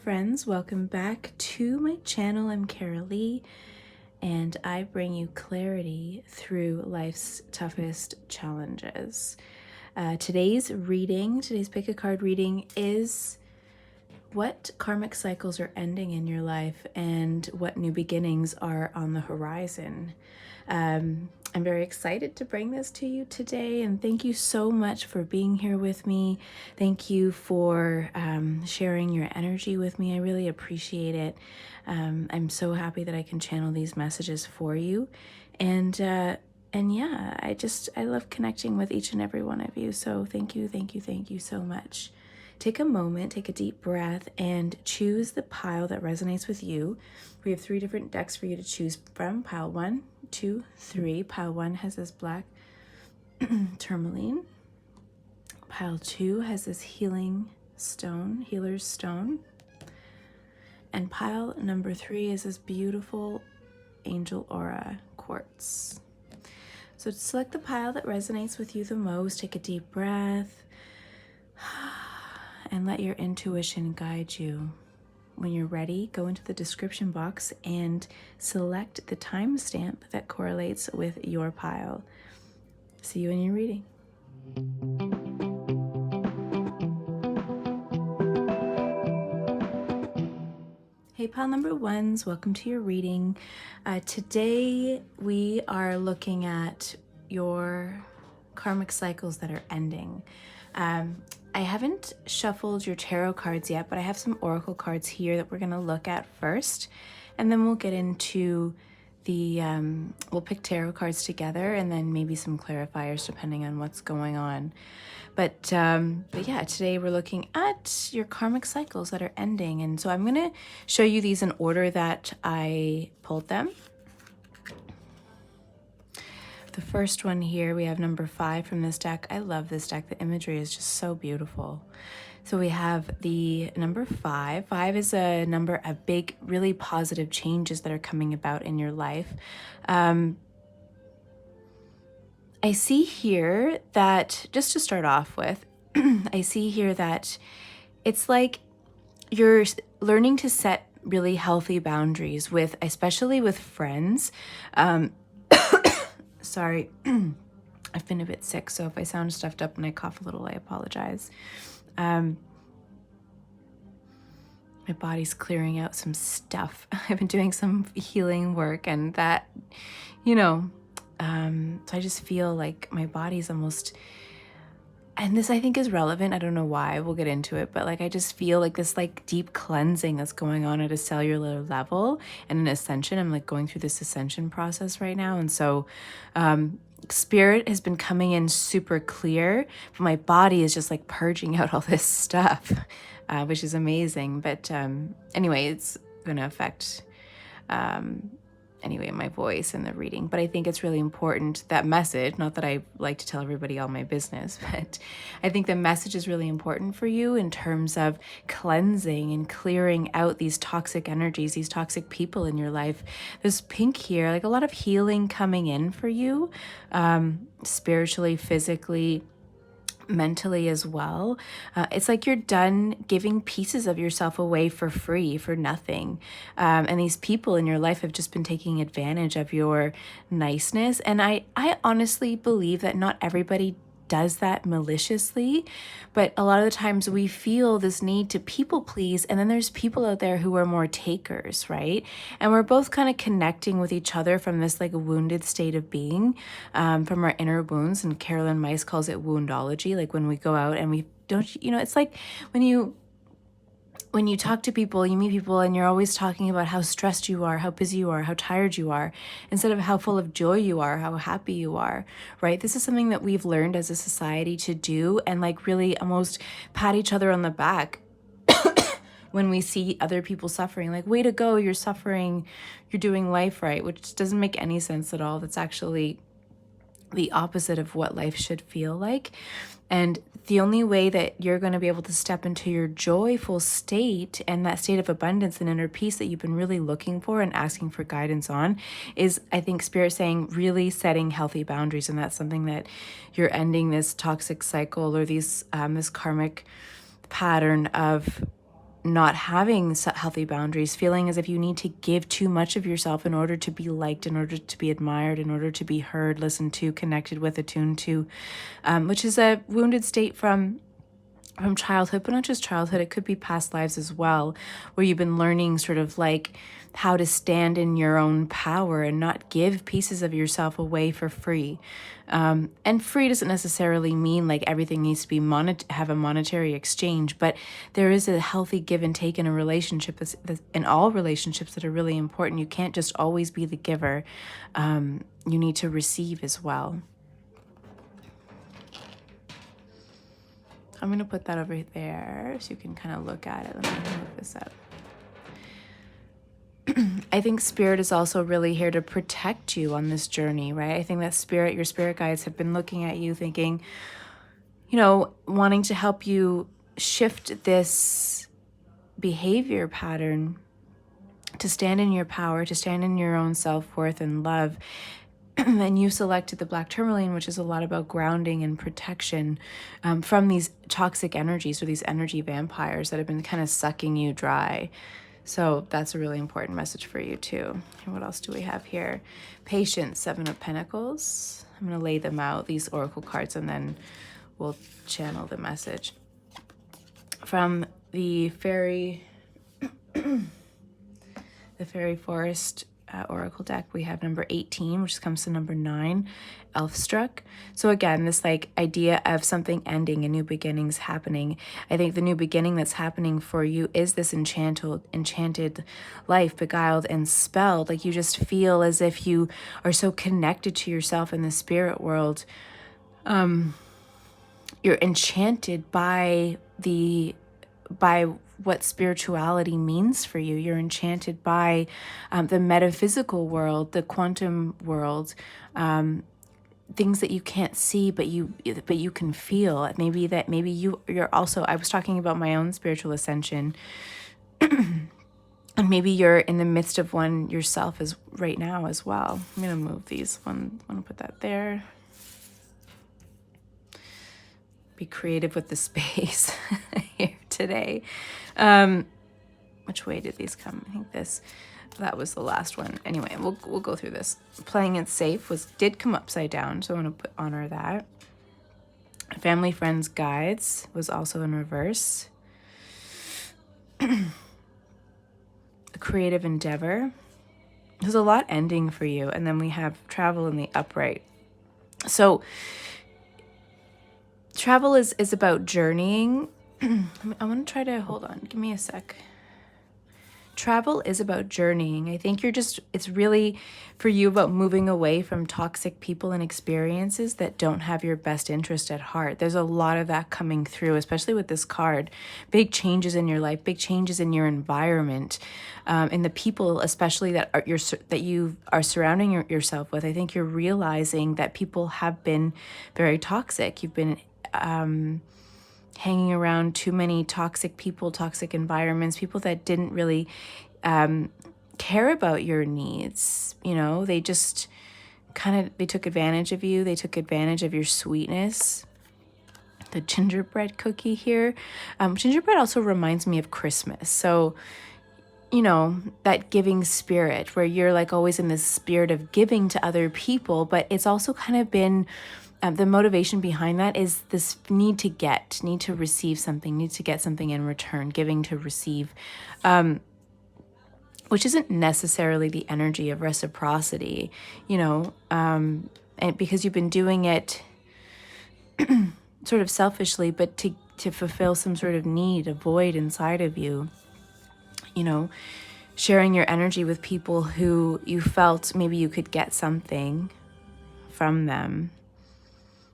friends, welcome back to my channel. I'm Carolee, and I bring you clarity through life's toughest challenges. Today's pick a card reading is what karmic cycles are ending in your life and what new beginnings are on the horizon. I'm very excited to bring this to you today, and thank you so much for being here with me. Thank you for sharing your energy with me. I really appreciate it. I'm so happy that I can channel these messages for you, and yeah, I love connecting with each and every one of you. So thank you so much. Take a moment, take a deep breath, and choose the pile that resonates with you. We have 3 different decks for you to choose from. Pile 1, 2, 3. Pile 1 has this black Tourmaline. Pile 2 has this healer's stone. And pile number 3 is this beautiful angel aura quartz. So select the pile that resonates with you the most. Take a deep breath. And let your intuition guide you. When you're ready, go into the description box and select the timestamp that correlates with your pile. See you in your reading. Hey, pile number 1s, welcome to your reading. Today we are looking at your karmic cycles that are ending. I haven't shuffled your tarot cards yet, but I have some oracle cards here that we're going to look at first, and then we'll get into the, we'll pick tarot cards together and then maybe some clarifiers depending on what's going on. But yeah, today we're looking at your karmic cycles that are ending. And so I'm going to show you these in order that I pulled them. The first one here, we have number 5 from this deck. I love this deck. The imagery is just so beautiful. So we have the number 5. 5 is a number of big, really positive changes that are coming about in your life. I see here that, just to start off with, I see here that it's like you're learning to set really healthy boundaries with, especially with friends. Sorry, I've been a bit sick, so if I sound stuffed up and I cough a little, I apologize. My body's clearing out some stuff. I've been doing some healing work, and that, so I just feel like my body's almost, and this I think is relevant. I don't know why, we'll get into it, but like I just feel like this like deep cleansing that's going on at a cellular level and an ascension. I'm like going through this ascension process right now. And so spirit has been coming in super clear, but my body is just like purging out all this stuff, which is amazing. But anyway, it's going to affect my voice and the reading. But I think it's really important, that message, not that I like to tell everybody all my business, but I think the message is really important for you in terms of cleansing and clearing out these toxic energies, these toxic people in your life. There's pink here, like a lot of healing coming in for you, spiritually, physically, mentally as well. It's like you're done giving pieces of yourself away for free, for nothing. And these people in your life have just been taking advantage of your niceness. And I honestly believe that not everybody does that maliciously, but a lot of the times we feel this need to people please, and then there's people out there who are more takers, right? And we're both kind of connecting with each other from this like wounded state of being, from our inner wounds, and Carolyn Myss calls it woundology, like when we go out and we don't, it's like when you talk to people, you meet people, and you're always talking about how stressed you are, how busy you are, how tired you are, instead of how full of joy you are, how happy you are, right? This is something that we've learned as a society to do, and like really almost pat each other on the back when we see other people suffering, like, way to go, you're suffering, you're doing life right, which doesn't make any sense at all. That's actually the opposite of what life should feel like. And the only way that you're going to be able to step into your joyful state and that state of abundance and inner peace that you've been really looking for and asking for guidance on is, I think, Spirit saying, really setting healthy boundaries. And that's something that you're ending this toxic cycle or these this karmic pattern of not having healthy boundaries, feeling as if you need to give too much of yourself in order to be liked, in order to be admired, in order to be heard, listened to, connected with, attuned to, which is a wounded state from childhood, but not just childhood, it could be past lives as well, where you've been learning sort of like how to stand in your own power and not give pieces of yourself away for free. And free doesn't necessarily mean like everything needs to be have a monetary exchange, but there is a healthy give and take in a relationship, that's in all relationships, that are really important. You can't just always be the giver. You need to receive as well. I'm going to put that over there so you can kind of look at it. Let me move this up. I think spirit is also really here to protect you on this journey, right? I think that your spirit guides have been looking at you thinking, wanting to help you shift this behavior pattern to stand in your power, to stand in your own self-worth and love. And you selected the black tourmaline, which is a lot about grounding and protection from these toxic energies, or these energy vampires that have been kind of sucking you dry. So that's a really important message for you too. And what else do we have here? Patience, 7 of Pentacles. I'm going to lay them out, these oracle cards, and then we'll channel the message. From the fairy forest oracle deck, we have number 18, which comes to number 9, elf struck. So again, this like idea of something ending, a new beginnings happening. I think the new beginning that's happening for you is this enchanted life, beguiled and spelled. Like you just feel as if you are so connected to yourself in the spirit world. You're enchanted by what spirituality means for you. You're enchanted by the metaphysical world, the quantum world, things that you can't see, but you can feel. Maybe you're also, I was talking about my own spiritual ascension, and And maybe you're in the midst of one yourself as right now as well. I'm going to move these. I'm going to put that there. Be creative with the space here today. Which way did these come? I think that was the last one. Anyway, we'll go through this. Playing it safe did come upside down, so I want to honor that. Family, friends, guides was also in reverse. A creative endeavor. There's a lot ending for you. And then we have travel in the upright. So travel is about journeying. I want to try to, hold on, give me a sec. Travel is about journeying. I think it's really for you about moving away from toxic people and experiences that don't have your best interest at heart. There's a lot of that coming through, especially with this card. Big changes in your life, big changes in your environment, in the people, especially that you are surrounding yourself with. I think you're realizing that people have been very toxic. You've been hanging around too many toxic people, toxic environments, people that didn't really care about your needs. You know, they just they took advantage of you. They took advantage of your sweetness. The gingerbread cookie here. Gingerbread also reminds me of Christmas. So, you know, that giving spirit where you're like always in this spirit of giving to other people, but it's also kind of been the motivation behind that is this need to receive something, need to get something in return, giving to receive, which isn't necessarily the energy of reciprocity, you know, and because you've been doing it sort of selfishly, but to fulfill some sort of need, a void inside of you, you know, sharing your energy with people who you felt maybe you could get something from them,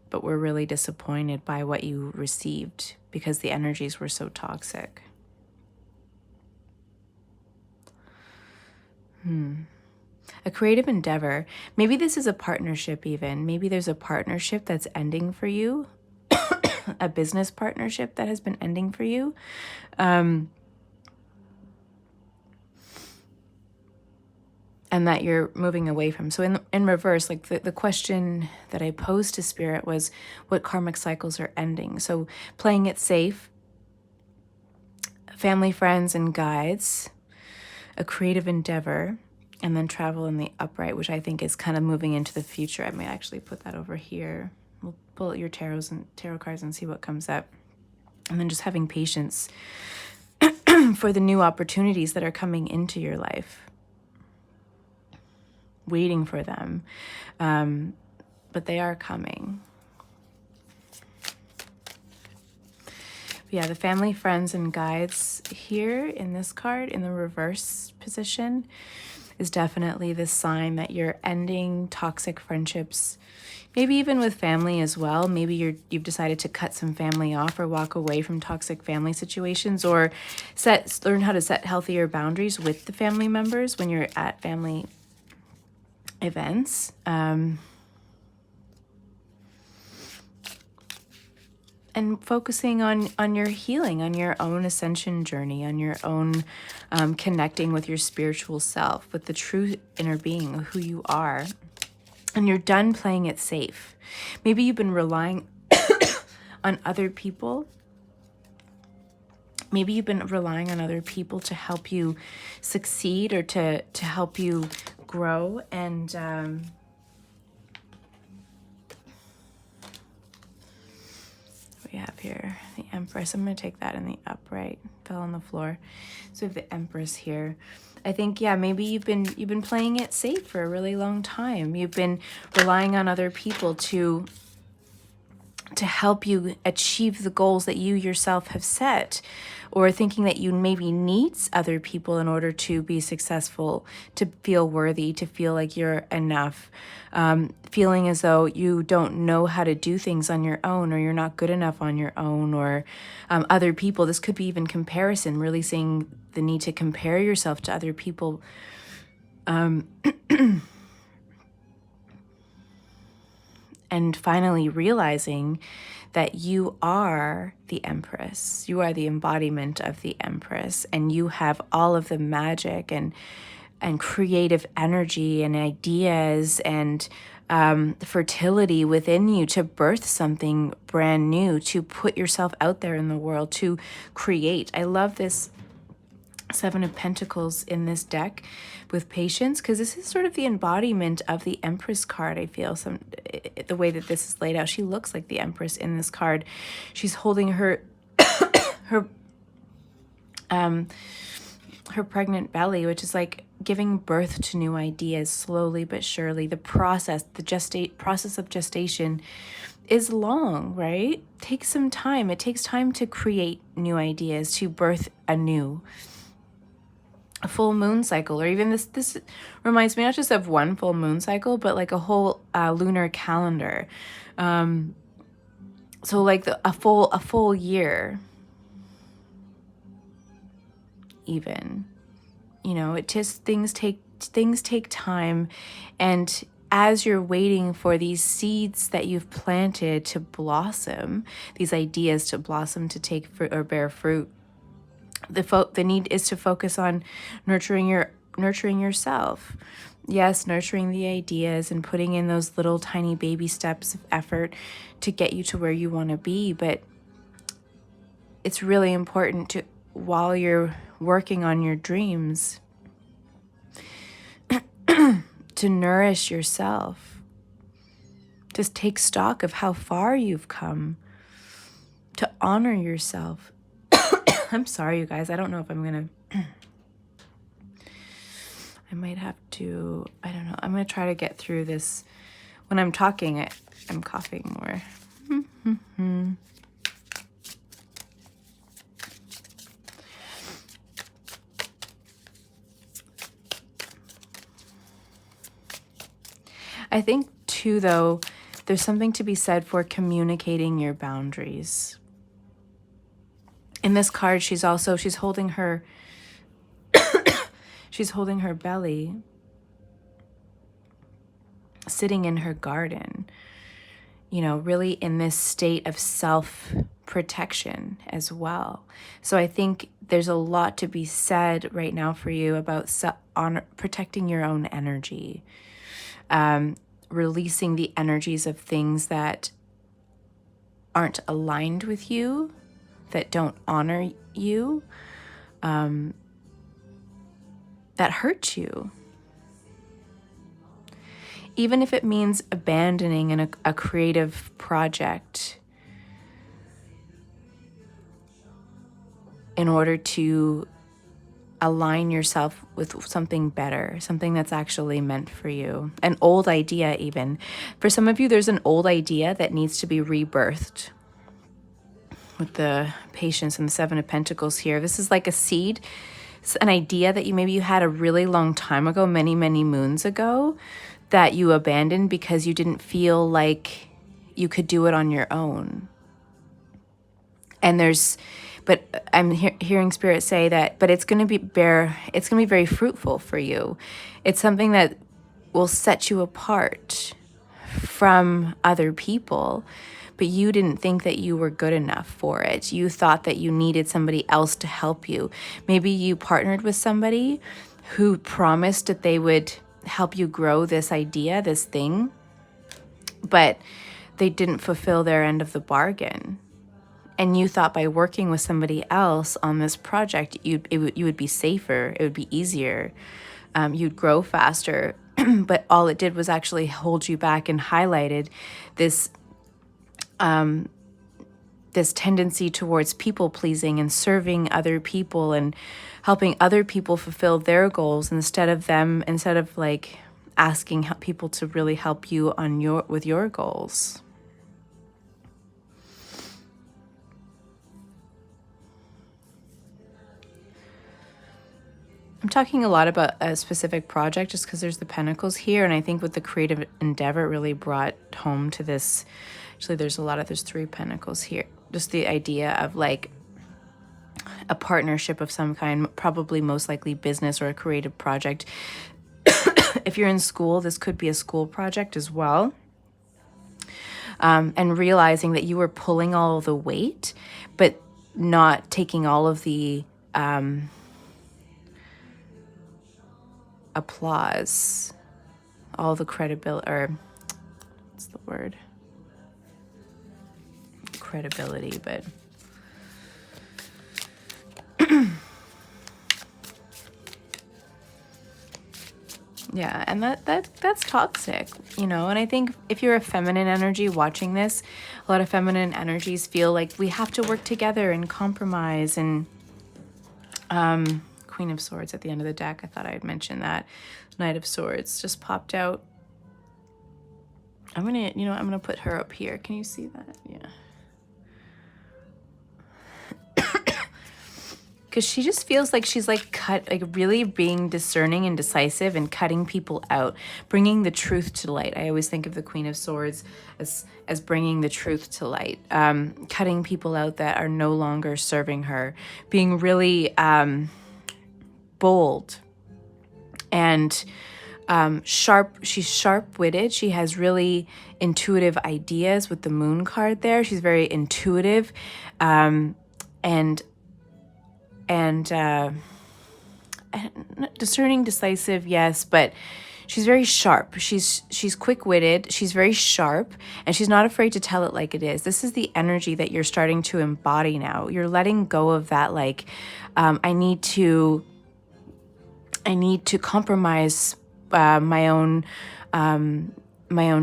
but were really disappointed by what you received because the energies were so toxic. A creative endeavor. Maybe this is a partnership even. Maybe there's a partnership that's ending for you. A business partnership that has been ending for you. And that you're moving away from. So in reverse, like the question that I posed to Spirit was what karmic cycles are ending. So playing it safe, family, friends, and guides, a creative endeavor, and then travel in the upright, which I think is kind of moving into the future. I may actually put that over here. We'll pull out your tarot cards and see what comes up. And then just having patience for the new opportunities that are coming into your life. Waiting for them. But they are coming. Yeah, the family, friends, and guides here in this card in the reverse position is definitely the sign that you're ending toxic friendships, maybe even with family as well. Maybe you've decided to cut some family off or walk away from toxic family situations, or learn how to set healthier boundaries with the family members when you're at family events. And focusing on your healing, on your own ascension journey, on your own connecting with your spiritual self, with the true inner being of who you are. And you're done playing it safe. Maybe you've been relying on other people. Maybe you've been relying on other people to help you succeed or to help you grow. And we have here the Empress. I'm going to take that in the upright. Fell on the floor. So we have the Empress here. I think, yeah, maybe you've been playing it safe for a really long time. You've been relying on other people to help you achieve the goals that you yourself have set, or thinking that you maybe need other people in order to be successful, to feel worthy, to feel like you're enough, feeling as though you don't know how to do things on your own, or you're not good enough on your own, or other people. This could be even comparison, really seeing the need to compare yourself to other people. And finally realizing that you are the Empress. You are the embodiment of the Empress, and you have all of the magic and creative energy and ideas and fertility within you to birth something brand new, to put yourself out there in the world, to create. I love this Seven of Pentacles in this deck with patience, because this is sort of the embodiment of the Empress card. I feel the way that this is laid out, she looks like the Empress in this card. She's holding her her pregnant belly, which is like giving birth to new ideas slowly but surely. The process of gestation is long, right? Takes some time. It takes time to create new ideas, to birth anew. A full moon cycle, or even this reminds me not just of one full moon cycle, but like a whole lunar calendar. So like a full year, even. You know, it just things take time, and as you're waiting for these seeds that you've planted to blossom, these ideas to blossom, to take fruit or bear fruit, the need is to focus on nurturing yourself. Yes, nurturing the ideas and putting in those little tiny baby steps of effort to get you to where you want to be. But it's really important to, while you're working on your dreams, to nourish yourself. Just take stock of how far you've come, to honor yourself. I'm sorry, you guys. I don't know if I'm going to... I might have to... I don't know. I'm going to try to get through this. When I'm talking, I'm coughing more. I think, too, though, there's something to be said for communicating your boundaries. In this card, she's holding her she's holding her belly, sitting in her garden, you know, really in this state of self-protection as well. So I think there's a lot to be said right now for you about protecting your own energy, releasing the energies of things that aren't aligned with you, that don't honor you, that hurt you. Even if it means abandoning a creative project in order to align yourself with something better, something that's actually meant for you. An old idea even. For some of you, there's an old idea that needs to be rebirthed. With the Patience and the Seven of Pentacles here, this is like a seed. It's an idea that maybe you had a really long time ago, many, many moons ago, that you abandoned because you didn't feel like you could do it on your own. But I'm hearing Spirit say that, but it's going to be very fruitful for you. It's something that will set you apart from other people, but you didn't think that you were good enough for it. You thought that you needed somebody else to help you. Maybe you partnered with somebody who promised that they would help you grow this idea, this thing, but they didn't fulfill their end of the bargain. And you thought by working with somebody else on this project, you would be safer, it would be easier, you'd grow faster. But all it did was actually hold you back and highlighted this this tendency towards people pleasing and serving other people and helping other people fulfill their goals instead of like asking people to really help you with your goals. I'm talking a lot about a specific project just because there's the Pentacles here, and I think with the creative endeavor, it really brought home to this. Actually, there's 3 Pentacles here. Just the idea of like a partnership of some kind, probably most likely business or a creative project. If you're in school, this could be a school project as well. And realizing that you were pulling all of the weight, but not taking all of the applause, all the credibility, or what's the word? Credibility, but yeah, and that's toxic, And I think if you're a feminine energy watching this, a lot of feminine energies feel like we have to work together and compromise. And Queen of Swords at the end of the deck, I thought I had mentioned that. Knight of Swords just popped out. I'm gonna put her up here. Can you see that? Yeah. Because she just feels like she's really being discerning and decisive and cutting people out, bringing the truth to light. I always think of the Queen of Swords as bringing the truth to light, cutting people out that are no longer serving her, being really bold and sharp. She's sharp-witted. She has really intuitive ideas with the Moon card there. She's very intuitive, and discerning, decisive, yes, but she's very sharp. She's quick-witted. She's very sharp, and she's not afraid to tell it like it is. This is the energy that you're starting to embody now. You're letting go of that, like, I need to compromise my own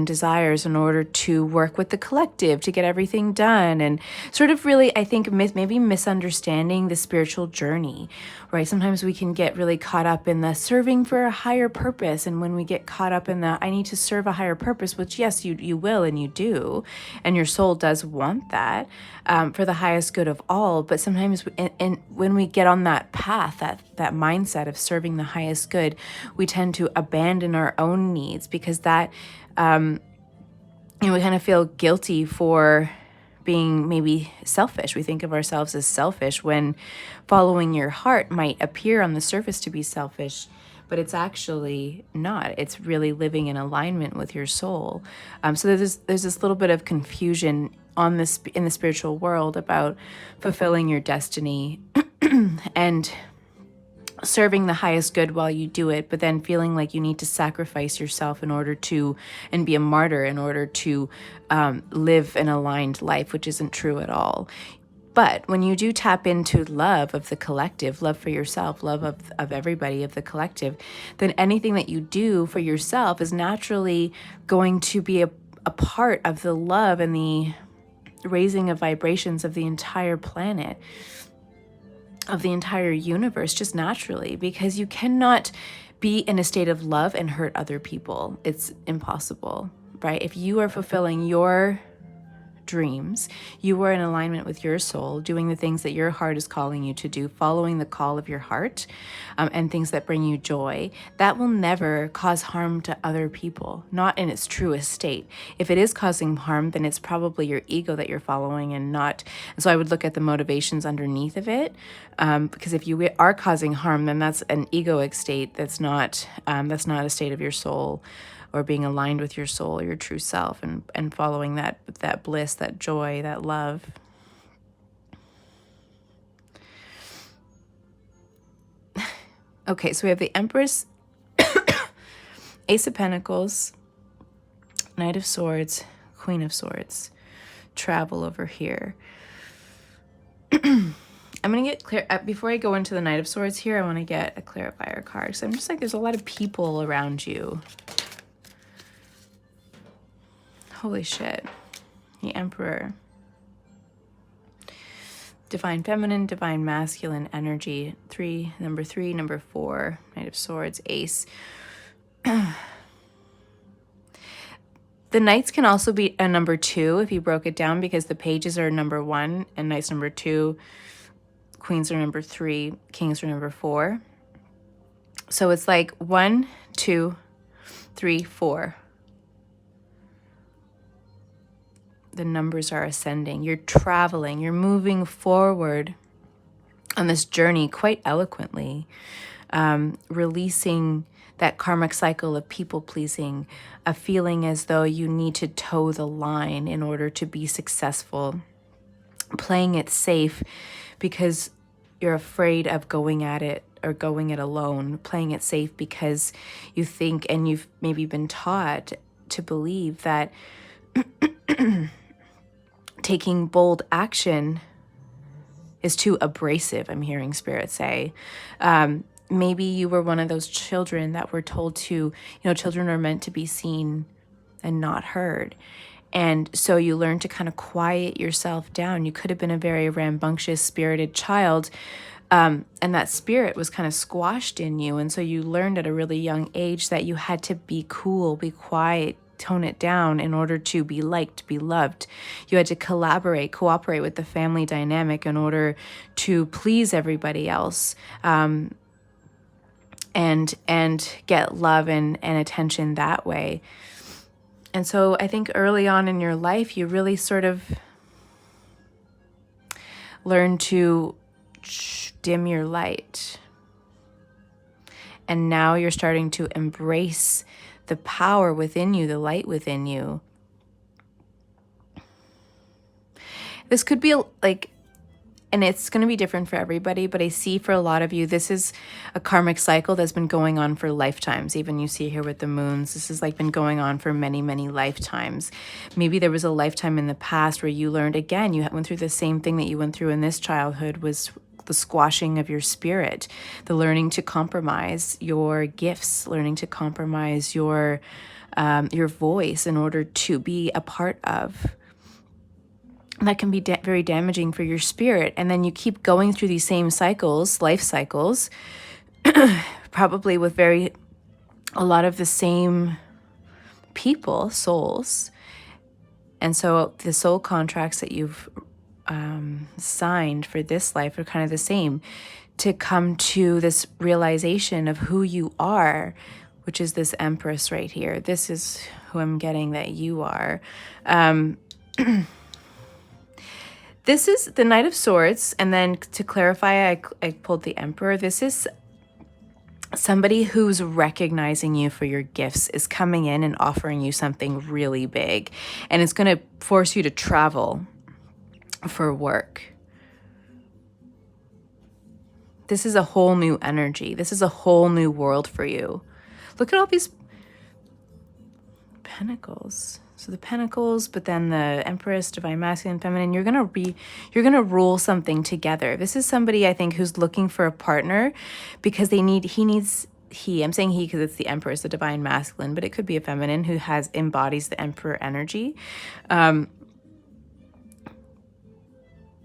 desires in order to work with the collective to get everything done, and sort of really, I think, maybe misunderstanding the spiritual journey, right? Sometimes we can get really caught up in the serving for a higher purpose, and when we get caught up in the I need to serve a higher purpose, which yes, you will and you do, and your soul does want that for the highest good of all, but sometimes when we get on that path, that mindset of serving the highest good, we tend to abandon our own needs because that we kind of feel guilty for being maybe selfish. We think of ourselves as selfish when following your heart might appear on the surface to be selfish, but it's actually not. It's really living in alignment with your soul. So there's this little bit of confusion in the spiritual world about fulfilling your destiny and serving the highest good while you do it, but then feeling like you need to sacrifice yourself in order to, and be a martyr in order to live an aligned life, which isn't true at all. But when you do tap into love of the collective, love for yourself, love of everybody, of the collective, then anything that you do for yourself is naturally going to be a part of the love and the raising of vibrations of the entire planet, of the entire universe, just naturally, because you cannot be in a state of love and hurt other people. It's impossible, right? If you are fulfilling your dreams, you are in alignment with your soul, doing the things that your heart is calling you to do, following the call of your heart, and things that bring you joy, that will never cause harm to other people, not in its truest state. If it is causing harm, then it's probably your ego that you're following and not. And so I would look at the motivations underneath of it, because if you are causing harm, then that's an egoic state. That's not a state of your soul, or being aligned with your soul or your true self, and following that bliss, that joy, that love. Okay, so we have the Empress, Ace of Pentacles, Knight of Swords, Queen of Swords, travel over here. I'm going to get clear, before I go into the Knight of Swords here, I want to get a clarifier card. So I'm just like, there's a lot of people around you. Holy shit. The Emperor. Divine Feminine, Divine Masculine energy. Number 3, number 4, Knight of Swords, Ace. The Knights can also be a number 2 if you broke it down, because the Pages are number 1 and Knights number 2. Queens are number 3, Kings are number 4. So it's like 1, 2, 3, 4. The numbers are ascending. You're traveling. You're moving forward on this journey quite eloquently, releasing that karmic cycle of people pleasing, a feeling as though you need to toe the line in order to be successful, playing it safe because you're afraid of going at it or going it alone, playing it safe because you think, and you've maybe been taught to believe that taking bold action is too abrasive, I'm hearing Spirit say. Maybe you were one of those children that were told to, children are meant to be seen and not heard. And so you learn to kind of quiet yourself down. You could have been a very rambunctious, spirited child, and that spirit was kind of squashed in you. And so you learned at a really young age that you had to be cool, be quiet, tone it down in order to be liked, be loved. You had to cooperate with the family dynamic in order to please everybody else, and get love and attention that way. And so I think early on in your life, you really sort of learn to dim your light. And now you're starting to embrace the power within you, the light within you. This could be and it's going to be different for everybody, but I see for a lot of you, this is a karmic cycle that's been going on for lifetimes. Even you see here with the moons, this has been going on for many, many lifetimes. Maybe there was a lifetime in the past where you learned, again, you went through the same thing that you went through in this childhood, was the squashing of your spirit, the learning to compromise your gifts, learning to compromise your voice in order to be a part of. That can be very damaging for your spirit. And then you keep going through these same cycles, life cycles, probably with a lot of the same people, souls. And so the soul contracts that you've signed for this life are kind of the same, to come to this realization of who you are, which is this Empress right here. This is who I'm getting that you are. This is the Knight of Swords, and then to clarify, I pulled the Emperor. This is somebody who's recognizing you for your gifts, is coming in and offering you something really big, and it's going to force you to travel for work. This is a whole new energy. This is a whole new world for you. Look at all these pentacles. So the Pentacles, but then the Empress, Divine Masculine, Feminine, you're going to rule something together. This is somebody, I think, who's looking for a partner because I'm saying he because it's the Empress, the Divine Masculine, but it could be a feminine who embodies the Emperor energy.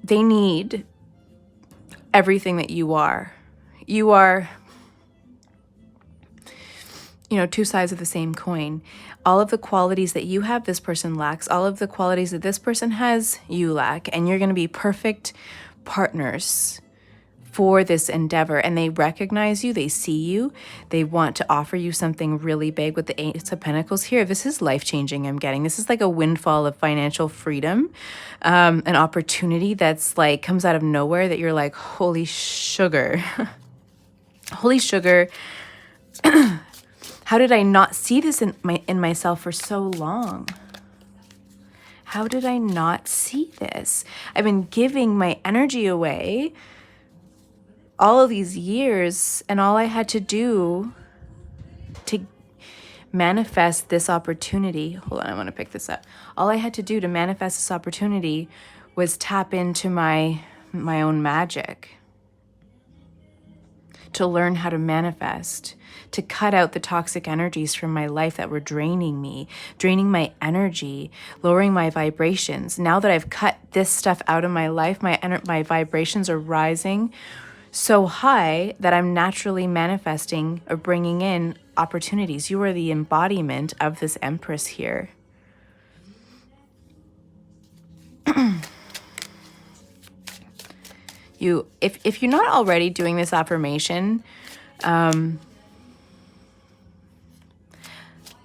They need everything that you are. You are, two sides of the same coin. All of the qualities that you have, this person lacks. All of the qualities that this person has, you lack. And you're going to be perfect partners for this endeavor. And they recognize you. They see you. They want to offer you something really big with the Ace of Pentacles here. This is life-changing, I'm getting. This is like a windfall of financial freedom, an opportunity that's like comes out of nowhere that you're like, holy sugar. Holy sugar. How did I not see this in myself for so long? How did I not see this? I've been giving my energy away all of these years, and all I had to do to manifest this opportunity, hold on, I want to pick this up. All I had to do to manifest this opportunity was tap into my own magic, to learn how to manifest, to cut out the toxic energies from my life that were draining me, draining my energy, lowering my vibrations. Now that I've cut this stuff out of my life, my vibrations are rising so high that I'm naturally manifesting or bringing in opportunities. You are the embodiment of this Empress here. If you're not already doing this affirmation,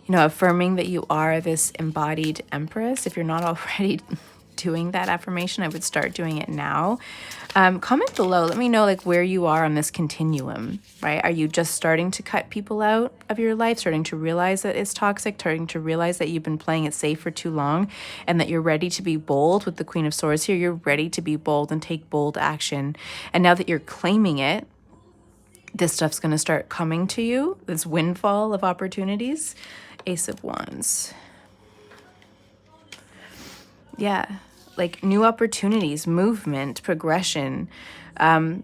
affirming that you are this embodied Empress, if you're not already doing that affirmation, I would start doing it now. Comment below. Let me know like where you are on this continuum, right? Are you just starting to cut people out of your life, starting to realize that it's toxic, starting to realize that you've been playing it safe for too long and that you're ready to be bold with the Queen of Swords here? You're ready to be bold and take bold action. And now that you're claiming it, this stuff's going to start coming to you, this windfall of opportunities. Ace of Wands. Yeah, like new opportunities, movement, progression, brand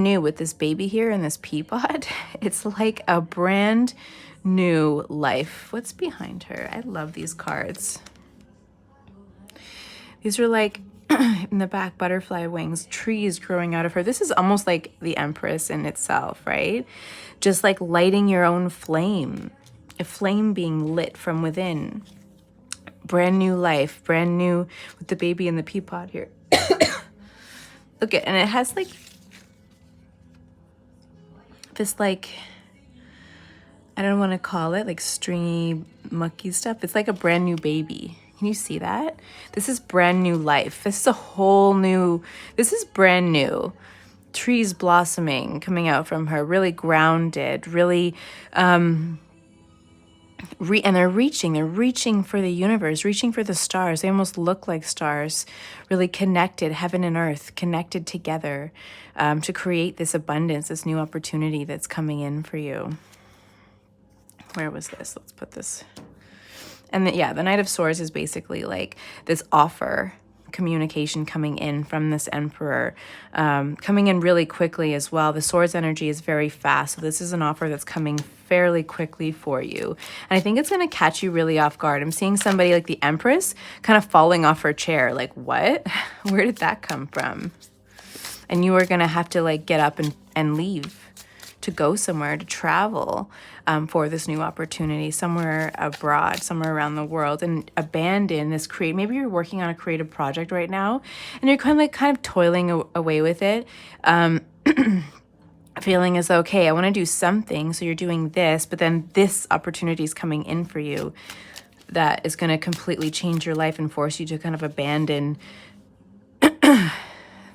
new with this baby here in this pea pod. It's like a brand new life. What's behind her? I love these cards. These are like in the back, butterfly wings, trees growing out of her. This is almost like the Empress in itself, right? Just like lighting your own flame, a flame being lit from within. Brand new life, brand new with the baby in the pea pod here. Look at, and it has like this like, I don't want to call it like stringy, mucky stuff. It's like a brand new baby. Can you see that? This is brand new life. This is a whole new, this is brand new. Trees blossoming, coming out from her, really grounded, really, and they're reaching for the universe, reaching for the stars. They almost look like stars, really connected, heaven and earth, connected together to create this abundance, this new opportunity that's coming in for you. Where was this? Let's put this. And the Knight of Swords is basically like this offer, communication coming in from this Emperor, coming in really quickly as well. The Swords energy is very fast, so this is an offer that's coming fairly quickly for you. And I think it's going to catch you really off guard. I'm seeing somebody like the Empress kind of falling off her chair. Like, what? Where did that come from? And you are going to have to like get up and leave to go somewhere, to travel for this new opportunity, somewhere abroad, somewhere around the world, and abandon this maybe you're working on a creative project right now and you're kind of toiling away with it, feeling as though, okay, I want to do something, so you're doing this, but then this opportunity is coming in for you that is going to completely change your life and force you to kind of abandon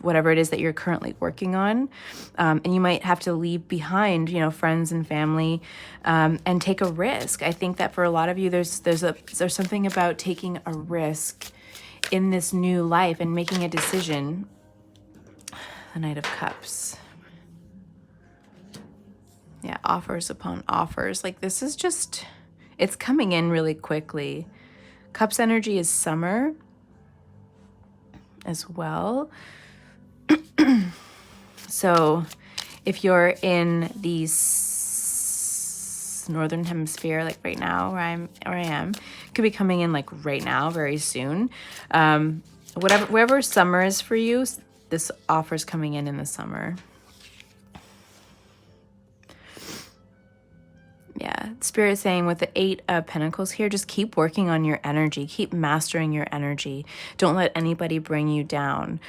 whatever it is that you're currently working on. And you might have to leave behind, friends and family, and take a risk. I think that for a lot of you, there's something about taking a risk in this new life and making a decision. The Knight of Cups. Yeah, offers upon offers. Like this is just, It's coming in really quickly. Cups energy is summer as well. So if you're in the northern hemisphere, like right now where I am, could be coming in like right now, very soon. Wherever summer is for you, this offer's coming in the summer. Yeah, Spirit saying with the 8 of Pentacles here, just keep working on your energy. Keep mastering your energy. Don't let anybody bring you down.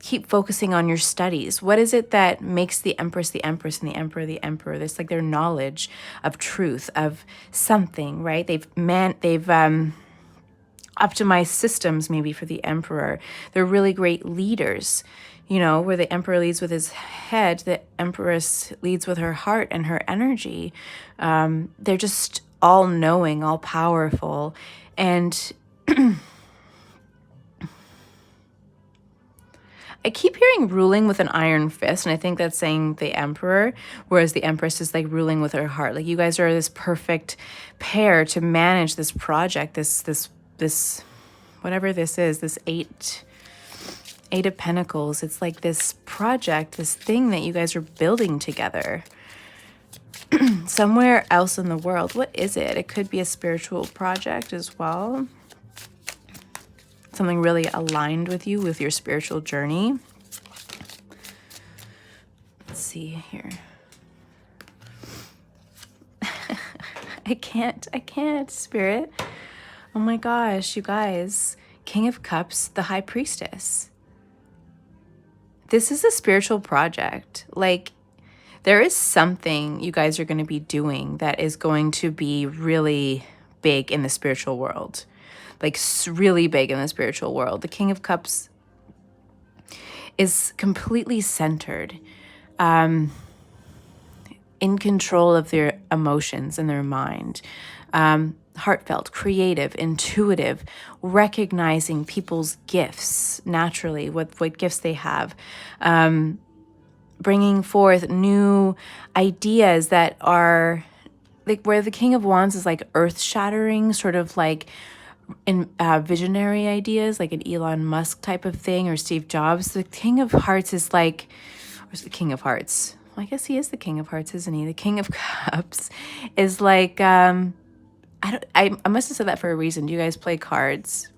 Keep focusing on your studies. What is it that makes the Empress the Empress and the Emperor the Emperor? This like their knowledge of truth, of something, right? They've optimized systems maybe for the Emperor. They're really great leaders. You know, where the Emperor leads with his head, the Empress leads with her heart and her energy. They're just all knowing, all powerful. And I keep hearing ruling with an iron fist, and I think that's saying the Emperor, whereas the Empress is like ruling with her heart. Like you guys are this perfect pair to manage this project, this whatever this is, this 8 of Pentacles. It's like this project, this thing that you guys are building together. Somewhere else in the world. What is it? It could be a spiritual project as well. Something really aligned with you, with your spiritual journey. Let's see here. I can't, Spirit. Oh my gosh, you guys. King of Cups, the High Priestess. This is a spiritual project. Like, there is something you guys are going to be doing that is going to be really big in the spiritual world. Like, really big in the spiritual world. The King of Cups is completely centered, in control of their emotions and their mind. Heartfelt, creative, intuitive, recognizing people's gifts naturally, what gifts they have, bringing forth new ideas that are like where the King of Wands is like earth-shattering, sort of like in visionary ideas, like an Elon Musk type of thing or Steve Jobs. The King of Hearts is like, where's the King of Hearts? Well, I guess he is the King of Hearts, isn't he? The King of Cups is like, I must have said that for a reason. Do you guys play cards?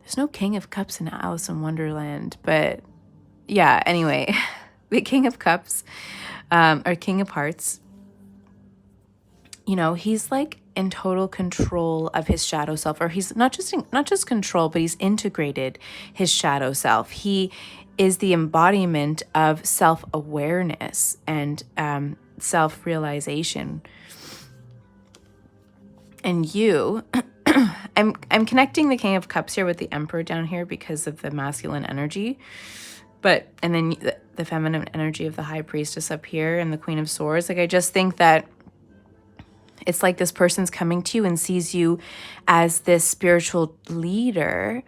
There's no King of Cups in Alice in Wonderland, but yeah, anyway, the King of Cups, or King of Hearts, you know, he's like in total control of his shadow self, or he's not just control, but he's integrated his shadow self. He is the embodiment of self-awareness and self-realization. And you, I'm connecting the King of Cups here with the Emperor down here because of the masculine energy, and then the feminine energy of the High Priestess up here and the Queen of Swords. Like, I just think that it's like this person's coming to you and sees you as this spiritual leader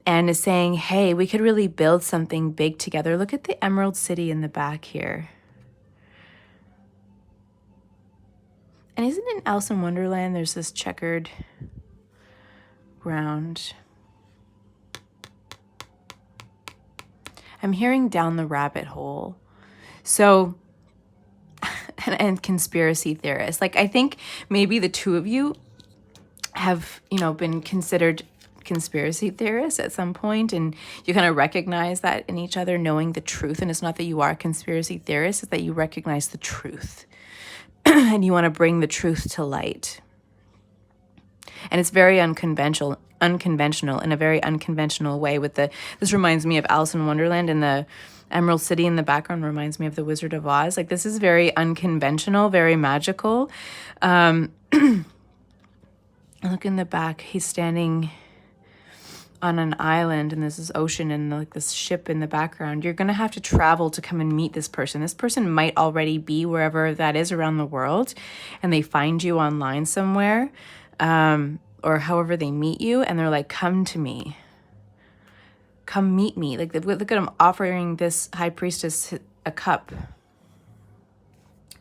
and is saying, hey, we could really build something big together. Look at the Emerald City in the back here. And isn't in Alice in Wonderland, there's this checkered ground? I'm hearing down the rabbit hole. So, and conspiracy theorists. Like, I think maybe the two of you have, you know, been considered conspiracy theorists at some point, and you kind of recognize that in each other, knowing the truth. And it's not that you are conspiracy theorists, it's that you recognize the truth. And you want to bring the truth to light. And it's very unconventional in a very unconventional way. This reminds me of Alice in Wonderland, and the Emerald City in the background reminds me of the Wizard of Oz. Like, this is very unconventional, very magical. Look in the back. He's standing on an island, and there's this ocean and like this ship in the background. You're going to have to travel to come and meet this person. This person might already be wherever that is around the world, and they find you online somewhere, or however they meet you, and they're like, come to me. Come meet me. Like, look at him offering this High Priestess a cup.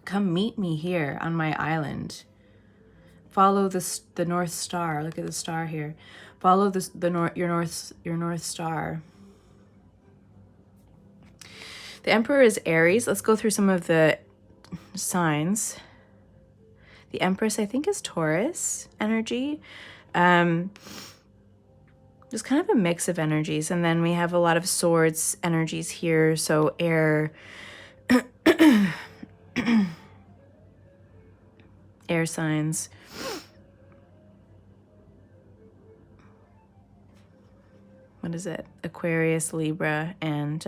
Come meet me here on my island. Follow the North Star. Look at the star here. Follow your North Star. The Emperor is Aries. Let's go through some of the signs. The Empress, I think, is Taurus energy. There's kind of a mix of energies. And then we have a lot of swords energies here. So air, air signs. What is it? Aquarius, Libra, and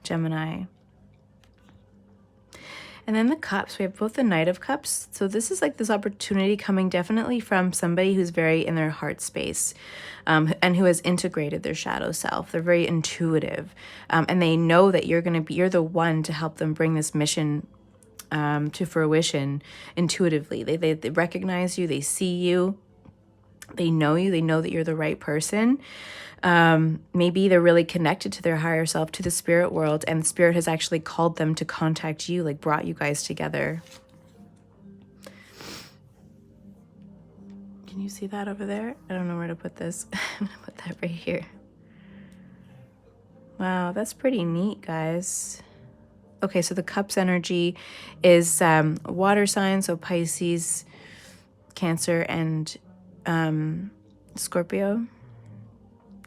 Gemini. And then the Cups, we have both the Knight of Cups. So this is like this opportunity coming definitely from somebody who's very in their heart space, and who has integrated their shadow self. They're very intuitive, and they know that you're the one to help them bring this mission to fruition intuitively. They recognize you, they see you, they know you, they know that you're the right person. Maybe they're really connected to their higher self, to the spirit world, and spirit has actually called them to contact you, like brought you guys together. Can you see that over there? I don't know where to put this. I'm gonna put that right here. Wow, that's pretty neat, guys. Okay, so the Cups energy is water signs, so Pisces, Cancer, and Scorpio.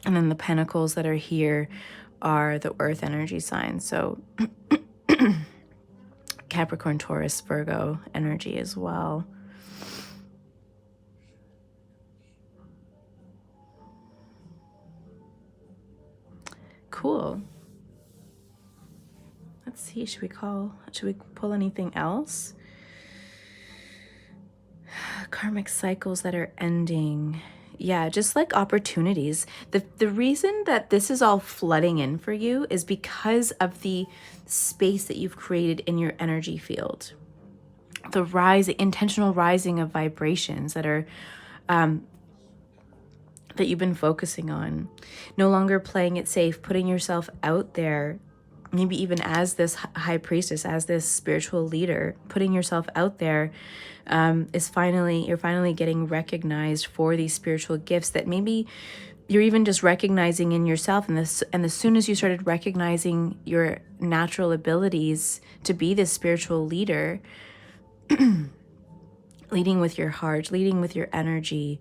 And then the Pentacles that are here are the Earth energy signs. So Capricorn, Taurus, Virgo energy as well. Cool. Let's see, should we pull anything else? Karmic cycles that are ending. Yeah, just like opportunities. The reason that this is all flooding in for you is because of the space that you've created in your energy field. The intentional rising of vibrations that are that you've been focusing on. No longer playing it safe, putting yourself out there, maybe even as this high priestess, as this spiritual leader, putting yourself out there you're finally getting recognized for these spiritual gifts that maybe you're even just recognizing in yourself. And as soon as you started recognizing your natural abilities to be this spiritual leader, leading with your heart, leading with your energy,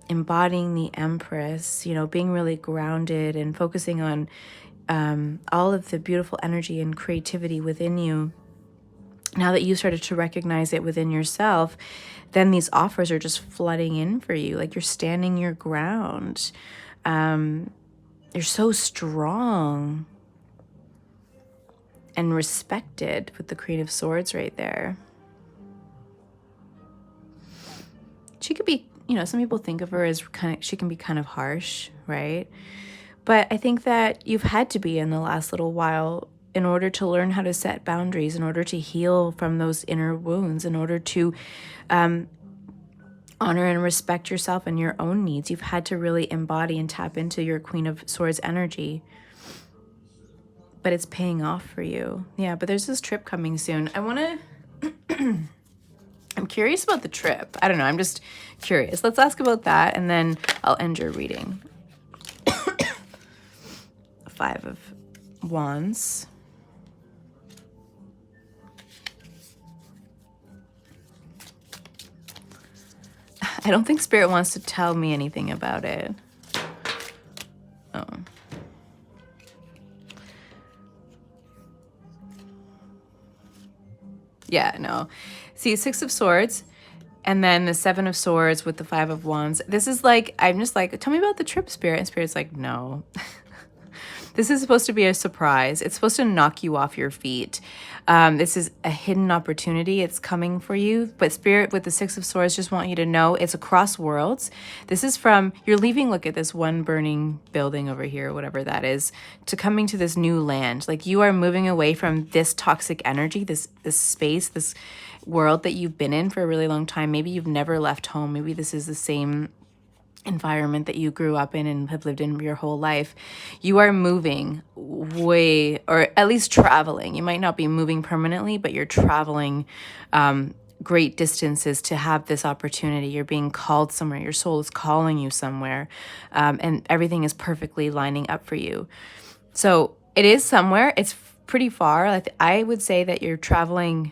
embodying the Empress, being really grounded and focusing on all of the beautiful energy and creativity within you. Now that you started to recognize it within yourself, then these offers are just flooding in for you. Like you're standing your ground. You're so strong and respected with the Queen of Swords right there. She could be, some people think of her as she can be kind of harsh, right? But I think that you've had to be in the last little while in order to learn how to set boundaries, in order to heal from those inner wounds, in order to honor and respect yourself and your own needs. You've had to really embody and tap into your Queen of Swords energy. But it's paying off for you. Yeah, but there's this trip coming soon. I'm curious about the trip. I don't know, I'm just curious. Let's ask about that and then I'll end your reading. Five of Wands. I don't think Spirit wants to tell me anything about it. Oh. Yeah, no. See, Six of Swords and then the Seven of Swords with the Five of Wands. This is like, I'm just like, tell me about the trip, Spirit. And Spirit's like, no. This is supposed to be a surprise. It's supposed to knock you off your feet. This is a hidden opportunity. It's coming for you. But Spirit with the Six of Swords just want you to know it's across worlds. This is from, you're leaving, look at this one burning building over here, whatever that is, to coming to this new land. Like you are moving away from this toxic energy, this space, this world that you've been in for a really long time. Maybe you've never left home. Maybe this is the same environment that you grew up in and have lived in your whole life. You are moving way, or at least traveling. You might not be moving permanently, but you're traveling great distances to have this opportunity. You're being called somewhere. Your soul is calling you somewhere, and everything is perfectly lining up for you. So it is somewhere. It's pretty far. I would say that you're traveling.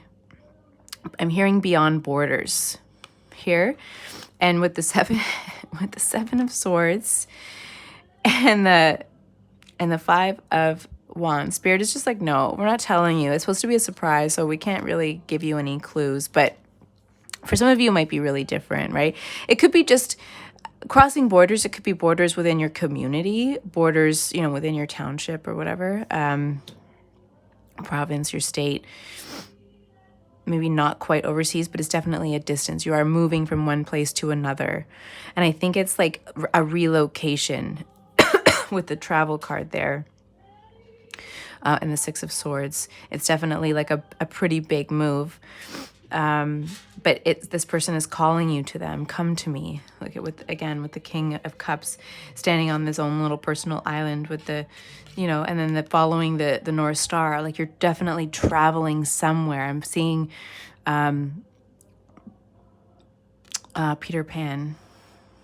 I'm hearing beyond borders here, and with the seven, with the 7 of Swords, and the 5 of Wands, Spirit is just like, no, we're not telling you. It's supposed to be a surprise, so we can't really give you any clues. But for some of you, it might be really different, right? It could be just crossing borders. It could be borders within your community, borders, within your township or whatever, province, your state. Maybe not quite overseas, but it's definitely a distance. You are moving from one place to another. And I think it's like a relocation with the travel card there. And the 6 of Swords. It's definitely like a pretty big move. But this person is calling you to them. Come to me. Look at with the King of Cups standing on this own little personal island with the, and then following the North Star. Like, you're definitely traveling somewhere. I'm seeing Peter Pan.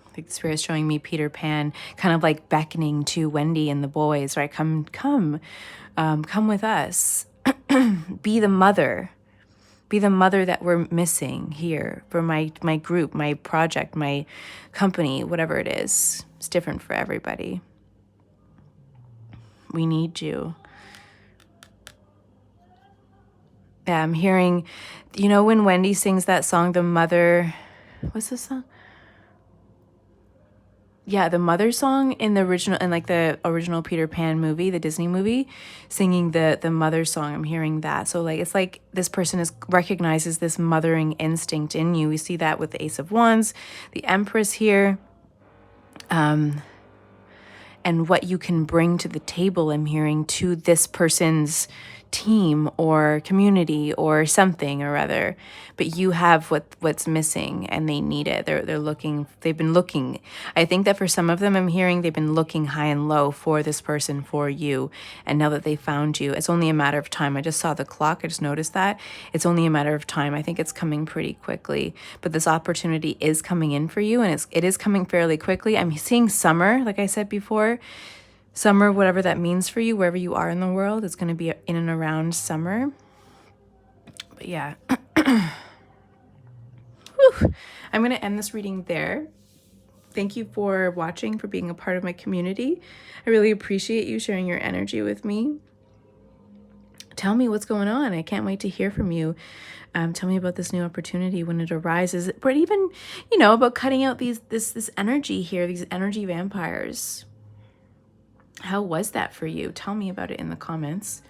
I think the Spirit's showing me Peter Pan kind of like beckoning to Wendy and the boys, right? Come with us. Be the mother. Be the mother that we're missing here for my group, my project, my company, whatever it is. It's different for everybody. We need you. Yeah, I'm hearing, when Wendy sings that song, the mother, what's the song? Yeah, the mother song in the original Peter Pan movie, the Disney movie, singing the mother song. I'm hearing that. So it's like this person recognizes this mothering instinct in you. We see that with the Ace of Wands, the Empress here, and what you can bring to the table. I'm hearing to this person's team or community or something or other, but you have what's missing and they need it. They've been looking. I think that for some of them, I'm hearing they've been looking high and low for this person, for you, and now that they found you, it's only a matter of time. I just saw the clock. I just noticed that it's only a matter of time. I think it's coming pretty quickly, but this opportunity is coming in for you, and it is coming fairly quickly. I'm seeing summer, like I said before. Summer, whatever that means for you, wherever you are in the world, it's going to be in and around summer. But yeah. I'm going to end this reading there. Thank you for watching, for being a part of my community. I really appreciate you sharing your energy with me. Tell me what's going on. I can't wait to hear from you. Tell me about this new opportunity when it arises. But even, about cutting out this energy here, these energy vampires. How was that for you? Tell me about it in the comments.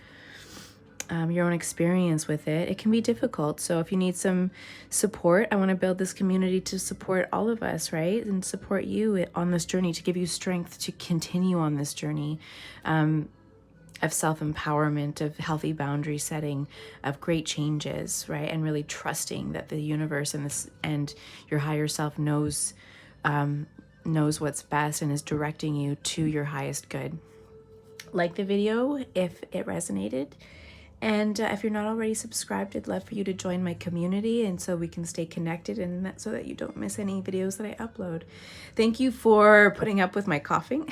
Your own experience with it. It can be difficult. So if you need some support, I want to build this community to support all of us, right? And support you on this journey, to give you strength to continue on this journey of self-empowerment, of healthy boundary setting, of great changes, right? And really trusting that the universe and your higher self knows what's best and is directing you to your highest good. Like the video if it resonated. And if you're not already subscribed, I'd love for you to join my community, and so we can stay connected, and so that you don't miss any videos that I upload. Thank you for putting up with my coughing.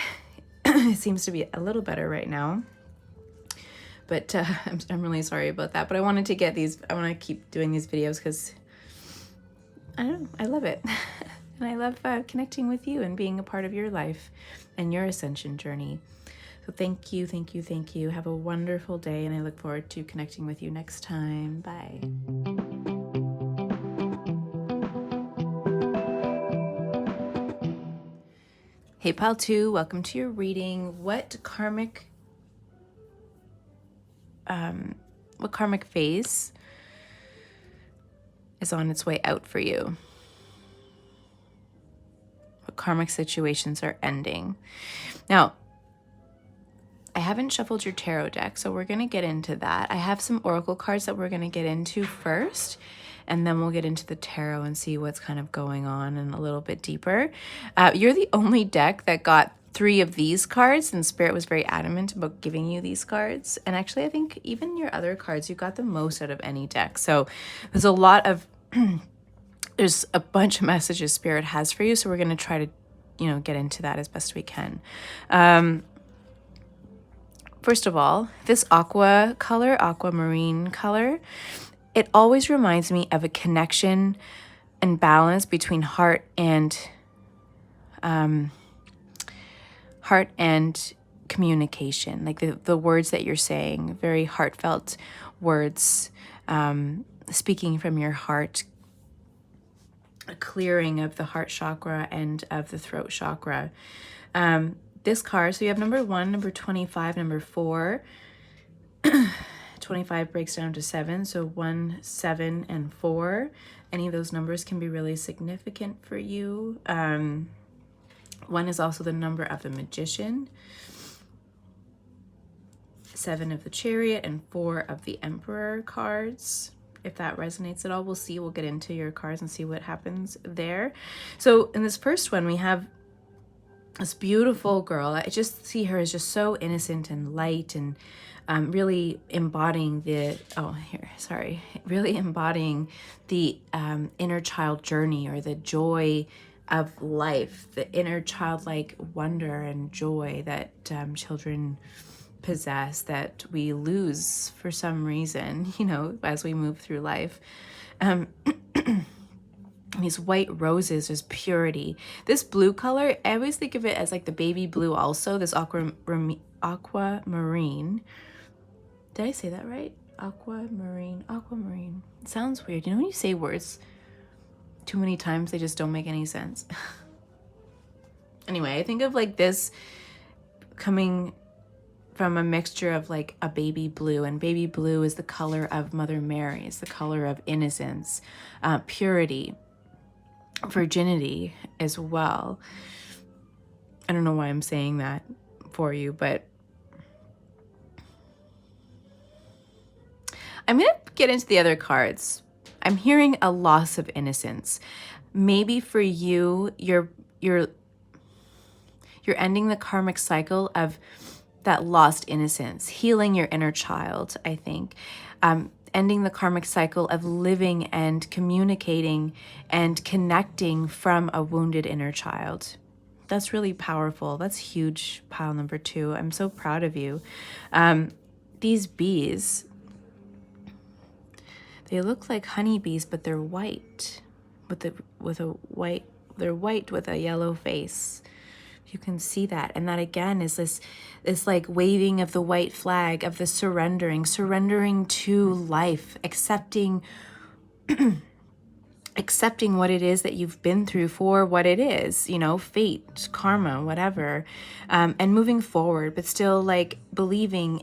It seems to be a little better right now. But I'm really sorry about that. But I wanted to get these, I want to keep doing these videos because, I don't know, I love it. And I love connecting with you and being a part of your life and your ascension journey. So thank you, thank you, thank you. Have a wonderful day, and I look forward to connecting with you next time. Bye. Hey, Pal 2, welcome to your reading. What karmic phase is on its way out for you? What karmic situations are ending? Now, I haven't shuffled your tarot deck, so we're going to get into that. I have some oracle cards that we're going to get into first, and then we'll get into the tarot and see what's kind of going on and a little bit deeper. You're the only deck that got 3 of these cards, and Spirit was very adamant about giving you these cards. And actually, I think even your other cards, you got the most out of any deck. So there's a lot of, there's a bunch of messages Spirit has for you. So we're going to try to, get into that as best we can. First of all, this aquamarine color, it always reminds me of a connection and balance between heart and communication, like the words that you're saying, very heartfelt words, speaking from your heart, a clearing of the heart chakra and of the throat chakra. This card, so you have number 1, number 25, number 4. 25 breaks down to 7, so 1, 7, and 4. Any of those numbers can be really significant for you. 1 is also the number of the Magician, 7 of the Chariot, and 4 of the Emperor cards. If that resonates at all, we'll see. We'll get into your cards and see what happens there. So in this first one, we have this beautiful girl. I just see her as just so innocent and light, and really embodying really embodying the inner child journey, or the joy of life, the inner childlike wonder and joy that children possess, that we lose for some reason, as we move through life. These white roses is purity. This blue color, I always think of it as like the baby blue also, this aquamarine. Did I say that right? Aquamarine. It sounds weird. When you say words too many times, they just don't make any sense. Anyway, I think of like this coming from a mixture of like a baby blue, and baby blue is the color of Mother Mary. It's the color of innocence, purity, virginity as well. I don't know why I'm saying that for you, but I'm going to get into the other cards. I'm hearing a loss of innocence. Maybe for you, you're ending the karmic cycle of that lost innocence, healing your inner child, I think. Ending the karmic cycle of living and communicating and connecting from a wounded inner child. That's really powerful. That's huge, pile number 2. I'm so proud of you. These bees, they look like honeybees, but they're white they're white with a yellow face. You can see that. And that again is this like waving of the white flag of the surrendering to life, accepting what it is that you've been through for what it is, fate, karma, whatever, and moving forward, but still like believing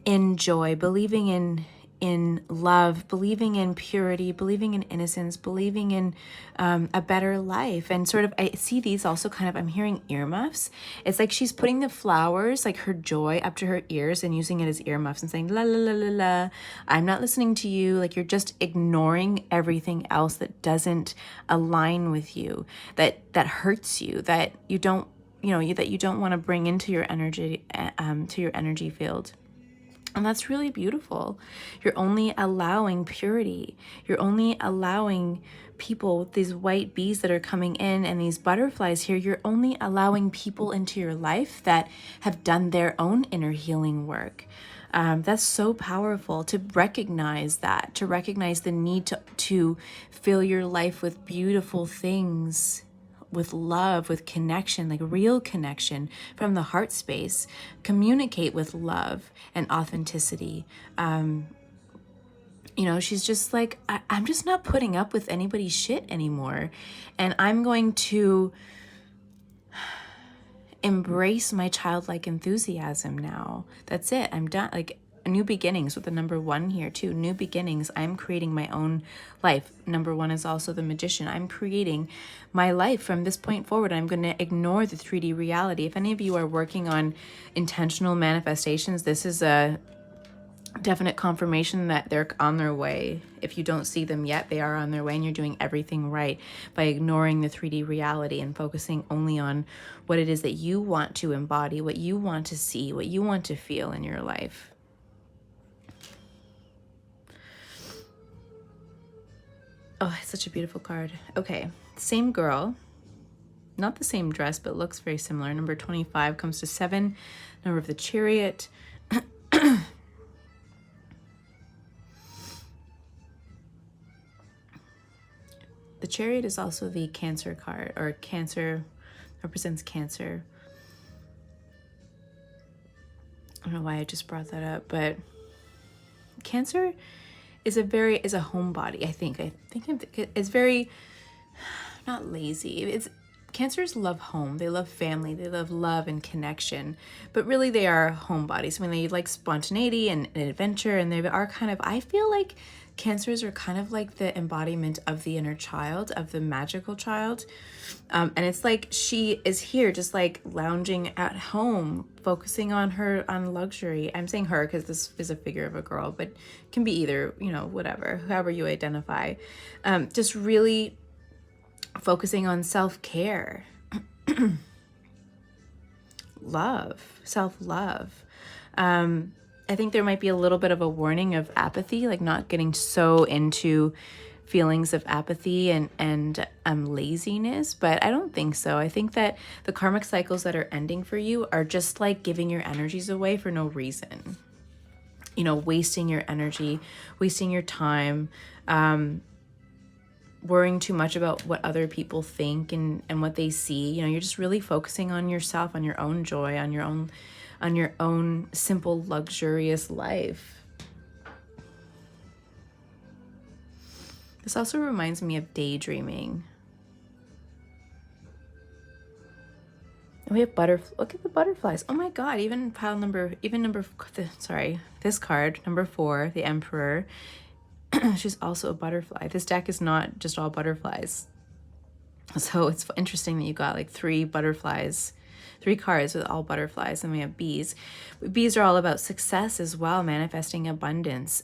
in joy, believing in love, believing in purity, believing in innocence, believing in a better life. And sort of, I see these also kind of, I'm hearing earmuffs. It's like she's putting the flowers, like her joy, up to her ears and using it as earmuffs and saying, la, la, la, la, la, I'm not listening to you. Like you're just ignoring everything else that doesn't align with you, that hurts you, that you don't, that you don't want to bring into your energy, to your energy field. And that's really beautiful. You're only allowing purity. You're only allowing people with these white bees that are coming in and these butterflies here. You're only allowing people into your life that have done their own inner healing work. That's so powerful to recognize that, to recognize the need to fill your life with beautiful things, with love, with connection, like real connection from the heart space. Communicate with love and authenticity. She's just like, I'm just not putting up with anybody's shit anymore. And I'm going to embrace my childlike enthusiasm now. That's it. I'm done. Like new beginnings with the number 1 here too. New beginnings. I'm creating my own life. Number 1 is also the Magician. I'm creating my life from this point forward. I'm going to ignore the 3D reality. If any of you are working on intentional manifestations, this is a definite confirmation that they're on their way. If you don't see them yet, they are on their way, and you're doing everything right by ignoring the 3D reality and focusing only on what it is that you want to embody, what you want to see, what you want to feel in your life. Oh, it's such a beautiful card. Okay, same girl, not the same dress, but looks very similar. Number 25 comes to 7, number of the Chariot. The Chariot is also the Cancer card, or Cancer represents Cancer. I don't know why I just brought that up, but Cancer is a homebody. I think it's very, not lazy. Cancers love home. They love family. They love love and connection. But really, they are homebodies. I mean, they like spontaneity and adventure, and they are kind of, I feel like Cancers are kind of like the embodiment of the inner child, of the magical child. And it's like she is here just like lounging at home, focusing on luxury. I'm saying her because this is a figure of a girl, but it can be either, whatever, however you identify. Just really focusing on self-care, self-love. I think there might be a little bit of a warning of apathy, like not getting so into feelings of apathy and laziness, but I don't think so. I think that the karmic cycles that are ending for you are just like giving your energies away for no reason. Wasting your energy, wasting your time, worrying too much about what other people think and what they see. You're just really focusing on yourself, on your own joy, on your own simple, luxurious life. This also reminds me of daydreaming. We have look at the butterflies. Oh my God, this card, number 4, the Emperor. She's also a butterfly. This deck is not just all butterflies. So it's interesting that you got like 3 butterflies, 3 cards with all butterflies, and we have bees. Bees are all about success as well, manifesting abundance.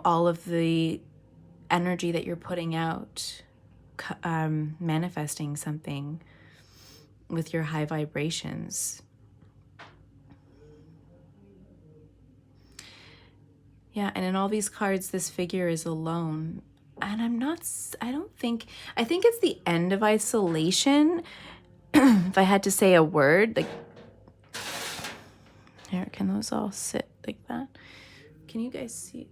All of the energy that you're putting out, manifesting something with your high vibrations. Yeah, and in all these cards, this figure is alone. And I think it's the end of isolation. If I had to say a word, like, here, can those all sit like that? Can you guys see?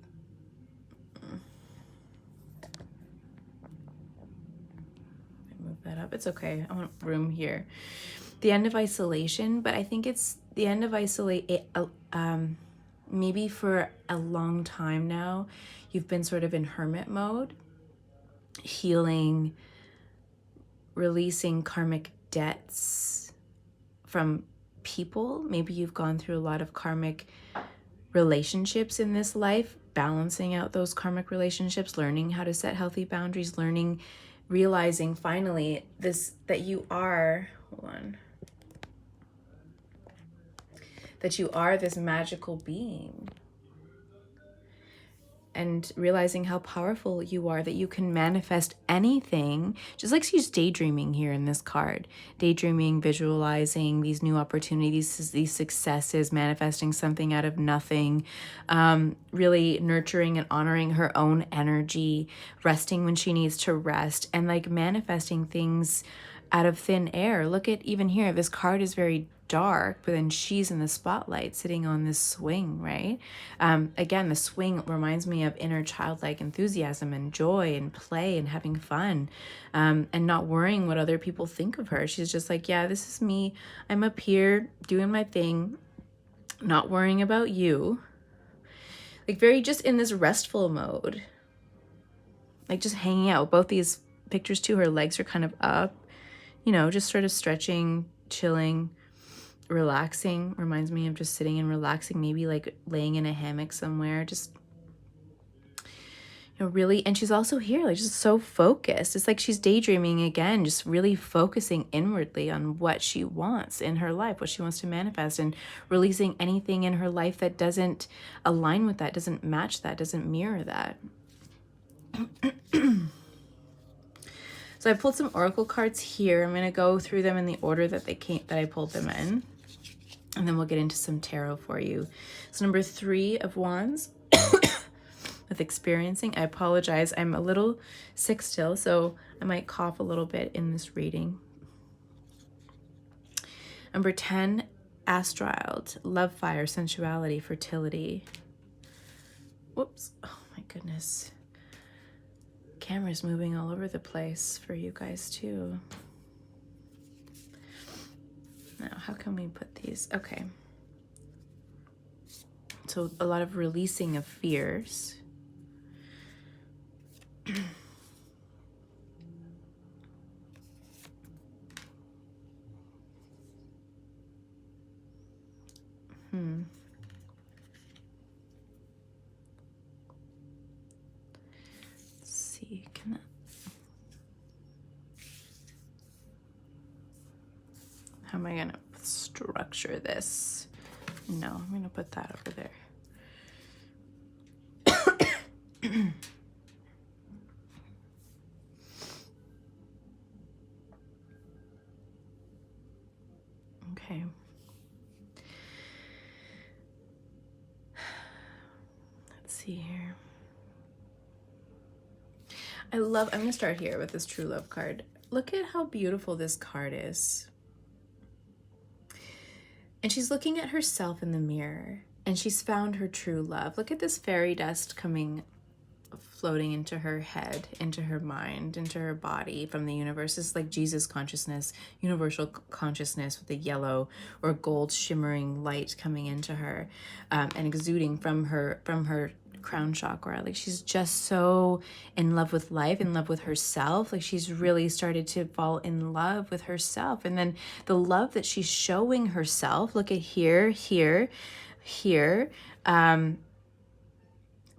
Move that up. It's okay. I want room here. The end of isolation, but I think it's the end of maybe for a long time now, you've been sort of in hermit mode, healing, releasing karmic debts from people. Maybe you've gone through a lot of karmic relationships in this life, balancing out those karmic relationships, learning how to set healthy boundaries, realizing finally that you are this magical being, and realizing how powerful you are, that you can manifest anything, just like she's daydreaming here in this card. Daydreaming, visualizing these new opportunities, these successes, manifesting something out of nothing, really nurturing and honoring her own energy, resting when she needs to rest, and like manifesting things out of thin air. Look at even here, this card is very dark, but then she's in the spotlight sitting on this swing, right? Again, the swing reminds me of inner childlike enthusiasm and joy and play and having fun, and not worrying what other people think of her. She's just like, yeah, this is me. I'm up here doing my thing, not worrying about you. Like very just in this restful mode, like just hanging out. Both these pictures too, her legs are kind of up, just sort of stretching, chilling, relaxing. Reminds me of just sitting and relaxing, maybe like laying in a hammock somewhere, just really, and she's also here, like, just so focused. It's like she's daydreaming again, just really focusing inwardly on what she wants in her life, what she wants to manifest, and releasing anything in her life that doesn't align with that, doesn't match that, doesn't mirror that. So I pulled some oracle cards here. I'm going to go through them in the order that they came, that I pulled them in, and then we'll get into some tarot for you. So number 3 of Wands. With experiencing, I apologize, I'm a little sick still, so I might cough a little bit in this reading. Number 10, Astride, love, fire, sensuality, fertility. Whoops, oh my goodness. Camera's moving all over the place for you guys too. Now, how can we put these? Okay. So a lot of releasing of fears. Let's see, can that... How am I gonna structure this? No, I'm gonna put that over there. Okay. Let's see here. I'm gonna start here with this true love card. Look at how beautiful this card is. And she's looking at herself in the mirror, and she's found her true love. Look at this fairy dust floating into her head, into her mind, into her body from the universe. It's like Jesus consciousness, universal consciousness, with the yellow or gold shimmering light coming into her, and exuding from her crown chakra. Like, she's just so in love with life, in love with herself. Like, she's really started to fall in love with herself. And then the love that she's showing herself, look at here,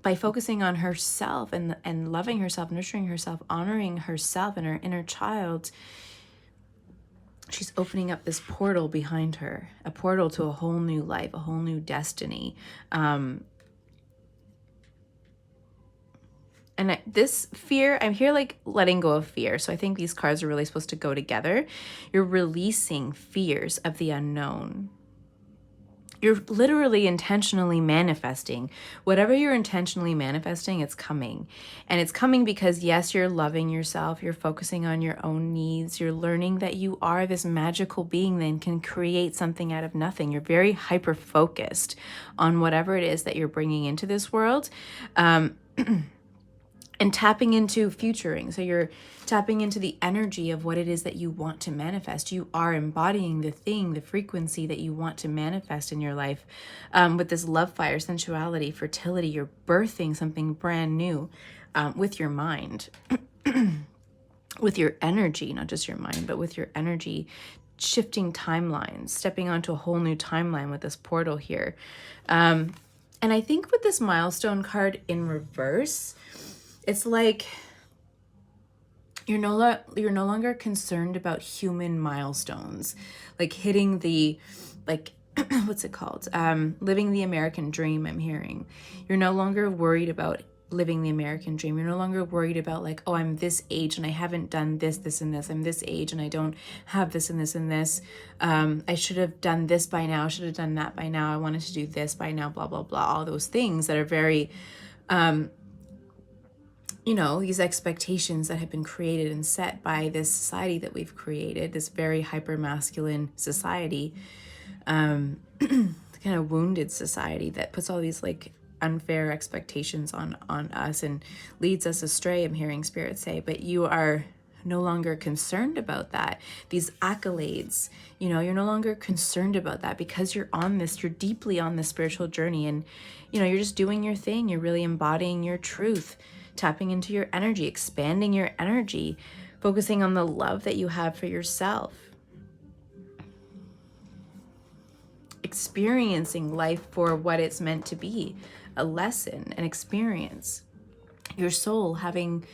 by focusing on herself and loving herself, nurturing herself, honoring herself and her inner child, she's opening up this portal behind her, a portal to a whole new life, a whole new destiny. And this fear, I'm here like letting go of fear. So I think these cards are really supposed to go together. You're releasing fears of the unknown. You're literally intentionally manifesting. Whatever you're intentionally manifesting, it's coming. And it's coming because, yes, you're loving yourself. You're focusing on your own needs. You're learning that you are this magical being that can create something out of nothing. You're very hyper-focused on whatever it is that you're bringing into this world. And tapping into futuring. So you're tapping into the energy of what it is that you want to manifest. You are embodying the thing, the frequency that you want to manifest in your life. With this love, fire, sensuality, fertility, you're birthing something brand new with your mind, with your energy, not just your mind, but with your energy, shifting timelines, stepping onto a whole new timeline with this portal here. And I think with this milestone card in reverse, it's like you're no longer concerned about human milestones, like hitting the, like, what's it called? Living the American dream, I'm hearing. You're no longer worried about living the American dream. You're no longer worried about, like, oh, I'm this age and I haven't done this, this, and this. I'm this age and I don't have this and this and this. I should have done this by now. I should have done that by now. I wanted to do this by now, blah, blah, blah. All those things that are very... these expectations that have been created and set by this society that we've created, this very hyper-masculine society, kind of wounded society that puts all these like unfair expectations on us and leads us astray, I'm hearing Spirit say. But you are no longer concerned about that. These accolades, you're no longer concerned about that because you're deeply on this spiritual journey, and, you're just doing your thing. You're really embodying your truth, tapping into your energy, expanding your energy, focusing on the love that you have for yourself, experiencing life for what it's meant to be, a lesson, an experience. your soul having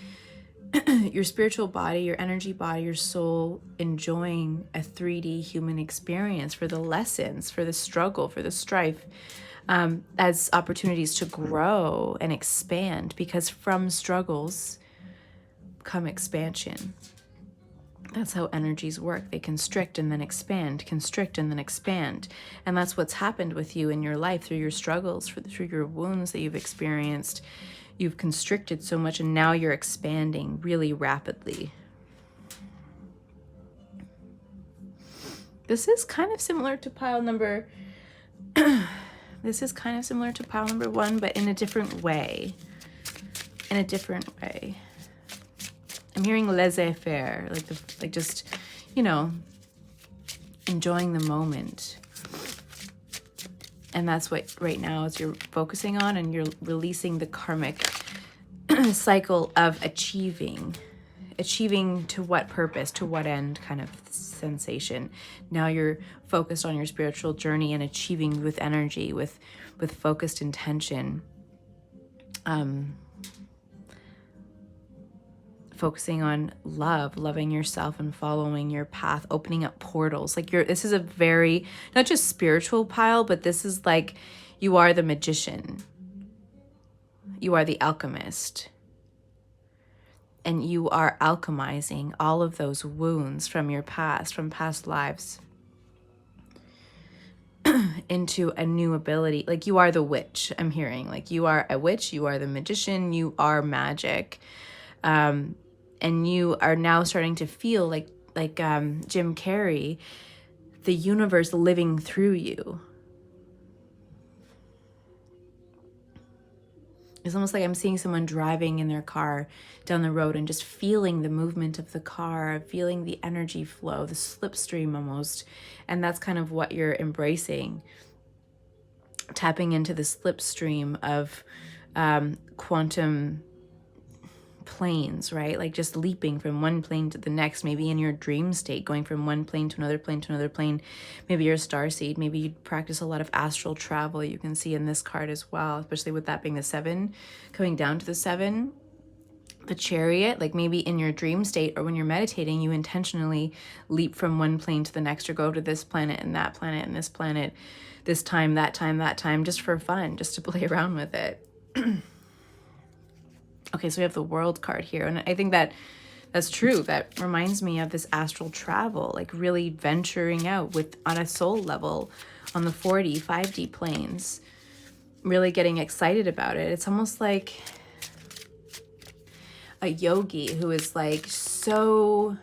your spiritual body, your energy body, your soul enjoying a 3D human experience for the lessons, for the struggle, for the strife, as opportunities to grow and expand, because from struggles come expansion. That's how energies work. They constrict and then expand, constrict and then expand. And that's what's happened with you in your life through your struggles, through your wounds that you've experienced. You've constricted so much, and now you're expanding really rapidly. This is kind of similar to pile number this is kind of similar to pile number 1, but in a different way. In a different way. I'm hearing laissez-faire, like just, you know, enjoying the moment. And that's what right now is you're focusing on, and you're releasing the karmic cycle of achieving to what purpose, to what end kind of sensation. Now you're focused on your spiritual journey and achieving with energy, with focused intention. Focusing on loving yourself and following your path, opening up portals. Like this is a very, not just spiritual pile, but this is like, you are the magician. You are the alchemist. And you are alchemizing all of those wounds from your past, from past lives, into a new ability. Like you are the witch, I'm hearing. Like you are a witch, you are the magician, you are magic. And you are now starting to feel like Jim Carrey, the universe living through you. It's almost like I'm seeing someone driving in their car down the road and just feeling the movement of the car, feeling the energy flow, the slipstream almost. And that's kind of what you're embracing. Tapping into the slipstream of quantum planes, right? Like just leaping from one plane to the next, maybe in your dream state, going from one plane to another plane to another plane. Maybe you're a starseed. Maybe you practice a lot of astral travel. You can see in this card as well, especially with that being the 7, coming down to the 7, the Chariot. Like maybe in your dream state or when you're meditating, you intentionally leap from one plane to the next, or go to this planet and that planet and this planet, this time, that time, that time, just for fun, just to play around with it. Okay, so we have the World card here, and I think that's true. That reminds me of this astral travel, like really venturing out on a soul level on the 4D, 5D planes, really getting excited about it. It's almost like a yogi who is like so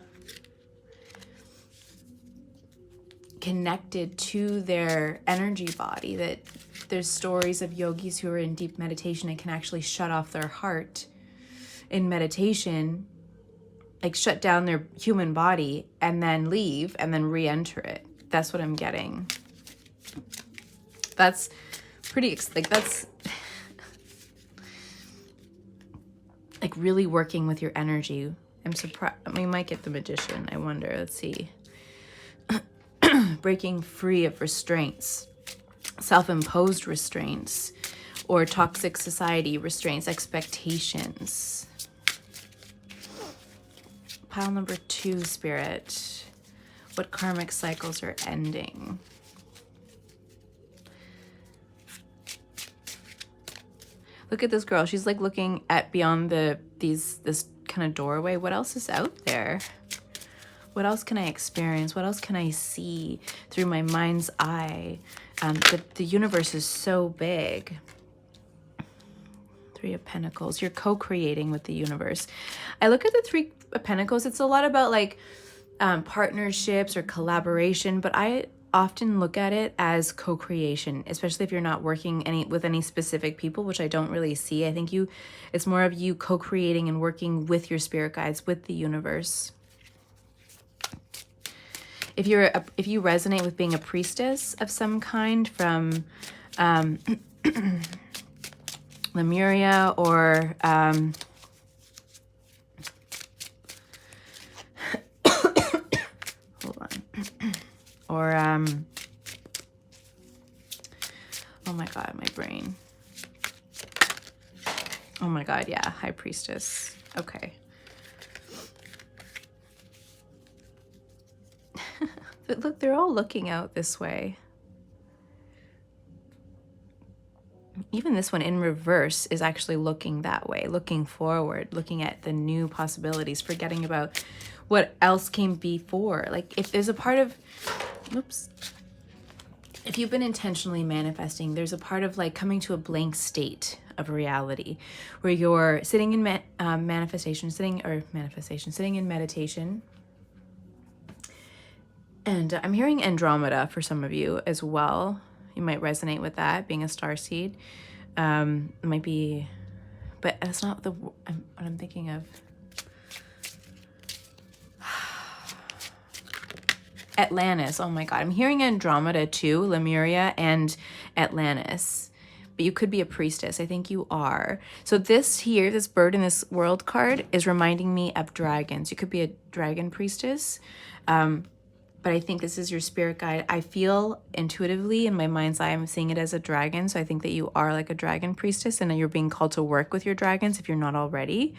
connected to their energy body that there's stories of yogis who are in deep meditation and can actually shut off their heart in meditation, like shut down their human body and then leave and then re-enter it. That's what I'm getting. That's pretty, like that's like really working with your energy. I'm surprised. We might get the Magician. I wonder. Let's see. Breaking free of restraints, self-imposed restraints, or toxic society restraints, expectations. Pile number 2, Spirit. What karmic cycles are ending? Look at this girl. She's like looking at beyond this kind of doorway. What else is out there? What else can I experience? What else can I see through my mind's eye? The universe is so big. 3 of Pentacles. You're co-creating with the universe. I look at the 3 of Pentacles. It's a lot about like partnerships or collaboration, but I often look at it as co-creation, especially if you're not working with any specific people, which I don't really see. I think it's more of you co-creating and working with your spirit guides, with the universe. If you resonate with being a priestess of some kind from Lemuria or hold on. Or oh my god, my brain. Oh my God, yeah, High Priestess. Okay. But look, they're all looking out this way. Even this one in reverse is actually looking that way, looking forward, looking at the new possibilities, forgetting about what else came before. Like if there's a part of, oops, if you've been intentionally manifesting, there's a part of like coming to a blank state of reality where you're sitting in sitting in meditation. And I'm hearing Andromeda for some of you as well. You might resonate with that, being a starseed. It might be, but that's not what I'm thinking of. Atlantis. Oh my God. I'm hearing Andromeda too, Lemuria and Atlantis. But you could be a priestess. I think you are. So this here, this bird in this world card is reminding me of dragons. You could be a dragon priestess. But I think this is your spirit guide. I feel intuitively in my mind's eye, I'm seeing it as a dragon. So I think that you are like a dragon priestess and that you're being called to work with your dragons if you're not already.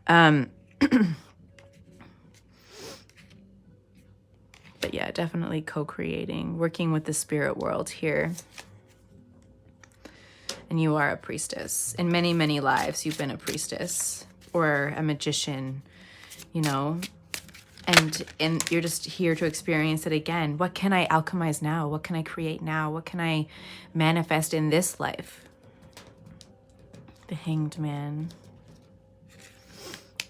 But yeah, definitely co-creating, working with the spirit world here. And you are a priestess. In many, many lives, you've been a priestess or a magician, you know, and you're just here to experience it again. What can I alchemize now? What can I create now? What can I manifest in this life? The Hanged Man.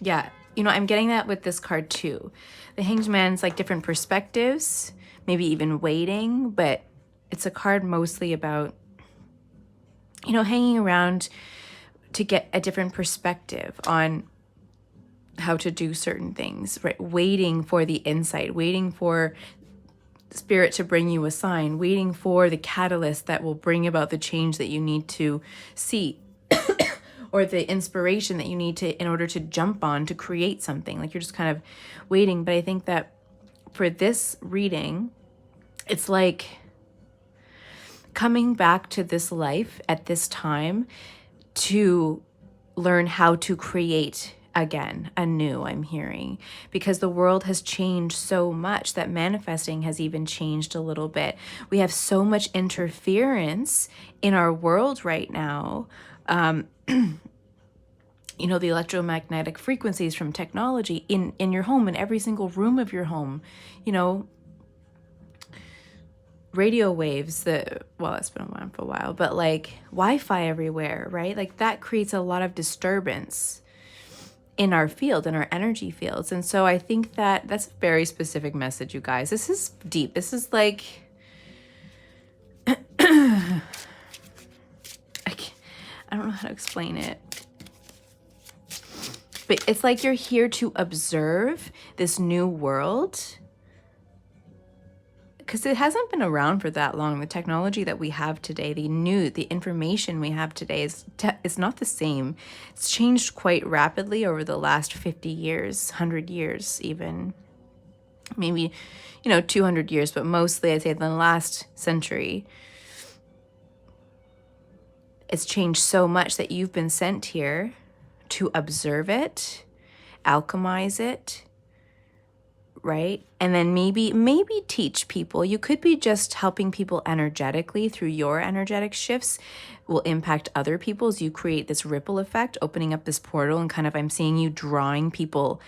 Yeah, you know, I'm getting that with this card too. The Hanged Man's like different perspectives, maybe even waiting, but it's a card mostly about, you know, hanging around to get a different perspective on how to do certain things, right? Waiting for the insight, waiting for spirit to bring you a sign, waiting for the catalyst that will bring about the change that you need to see or the inspiration that you need to in order to jump on to create something. Like you're just kind of waiting. But I think that for this reading, it's like coming back to this life at this time to learn how to create again, anew, I'm hearing, because the world has changed so much that manifesting has even changed a little bit. We have so much interference in our world right now. You know, the electromagnetic frequencies from technology in your home, in every single room of your home, you know, radio waves, well, it's been around for a while, but like Wi-Fi everywhere, right? Like that creates a lot of disturbance in our field, in our energy fields. And so I think that that's a very specific message, you guys. This is deep. This is like, I don't know how to explain it. But it's like you're here to observe this new world because it hasn't been around for that long. The technology that we have today, the information we have today is not the same. It's changed quite rapidly over the last 50 years, 100 years even. Maybe, 200 years, but mostly I'd say in the last century. It's changed so much that you've been sent here to observe it, alchemize it, right? And then maybe teach people. You could be just helping people energetically through your energetic shifts will impact other people as you create this ripple effect, opening up this portal and kind of, I'm seeing you drawing people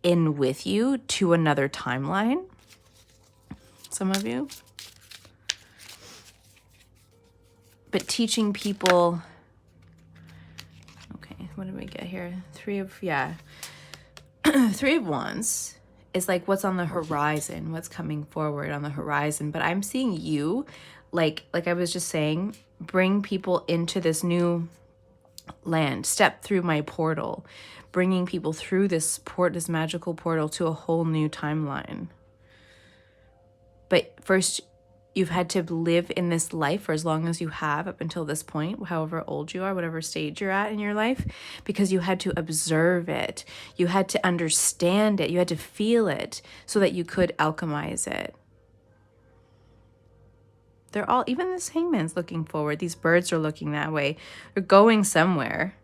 in with you to another timeline. Some of you. But teaching people, okay, what did we get here? Three of Wands is like what's on the horizon, what's coming forward on the horizon. But I'm seeing you, like I was just saying, bring people into this new land, step through my portal, bringing people through this magical portal to a whole new timeline. But first, you've had to live in this life for as long as you have up until this point, however old you are, whatever stage you're at in your life, because you had to observe it. You had to understand it. You had to feel it so that you could alchemize it. They're all, even this hangman's looking forward. These birds are looking that way. They're going somewhere.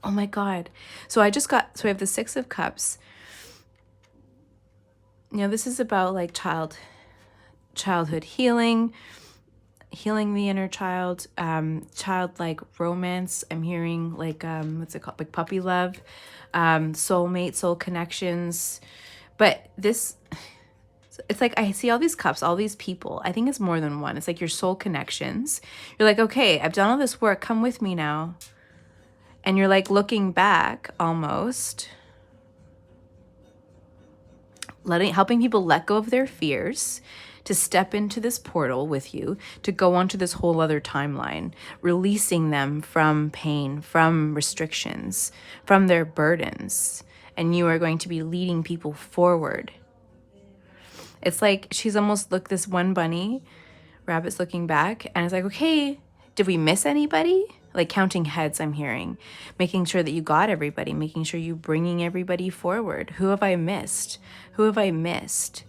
Oh my God. So I have the Six of Cups. You know, this is about like childhood healing, healing the inner child, childlike romance. I'm hearing like, what's it called? Like puppy love, soulmate, soul connections. But this, it's like I see all these cups, all these people. I think it's more than one. It's like your soul connections. You're like, okay, I've done all this work. Come with me now. And you're like looking back almost, helping people let go of their fears, to step into this portal with you, to go onto this whole other timeline, releasing them from pain, from restrictions, from their burdens. And you are going to be leading people forward. It's like she's almost looked, this one bunny rabbit's looking back, and it's like, okay, did we miss anybody? Like counting heads, I'm hearing, making sure that you got everybody, making sure you bringing everybody forward. Who have I missed? Who have I missed?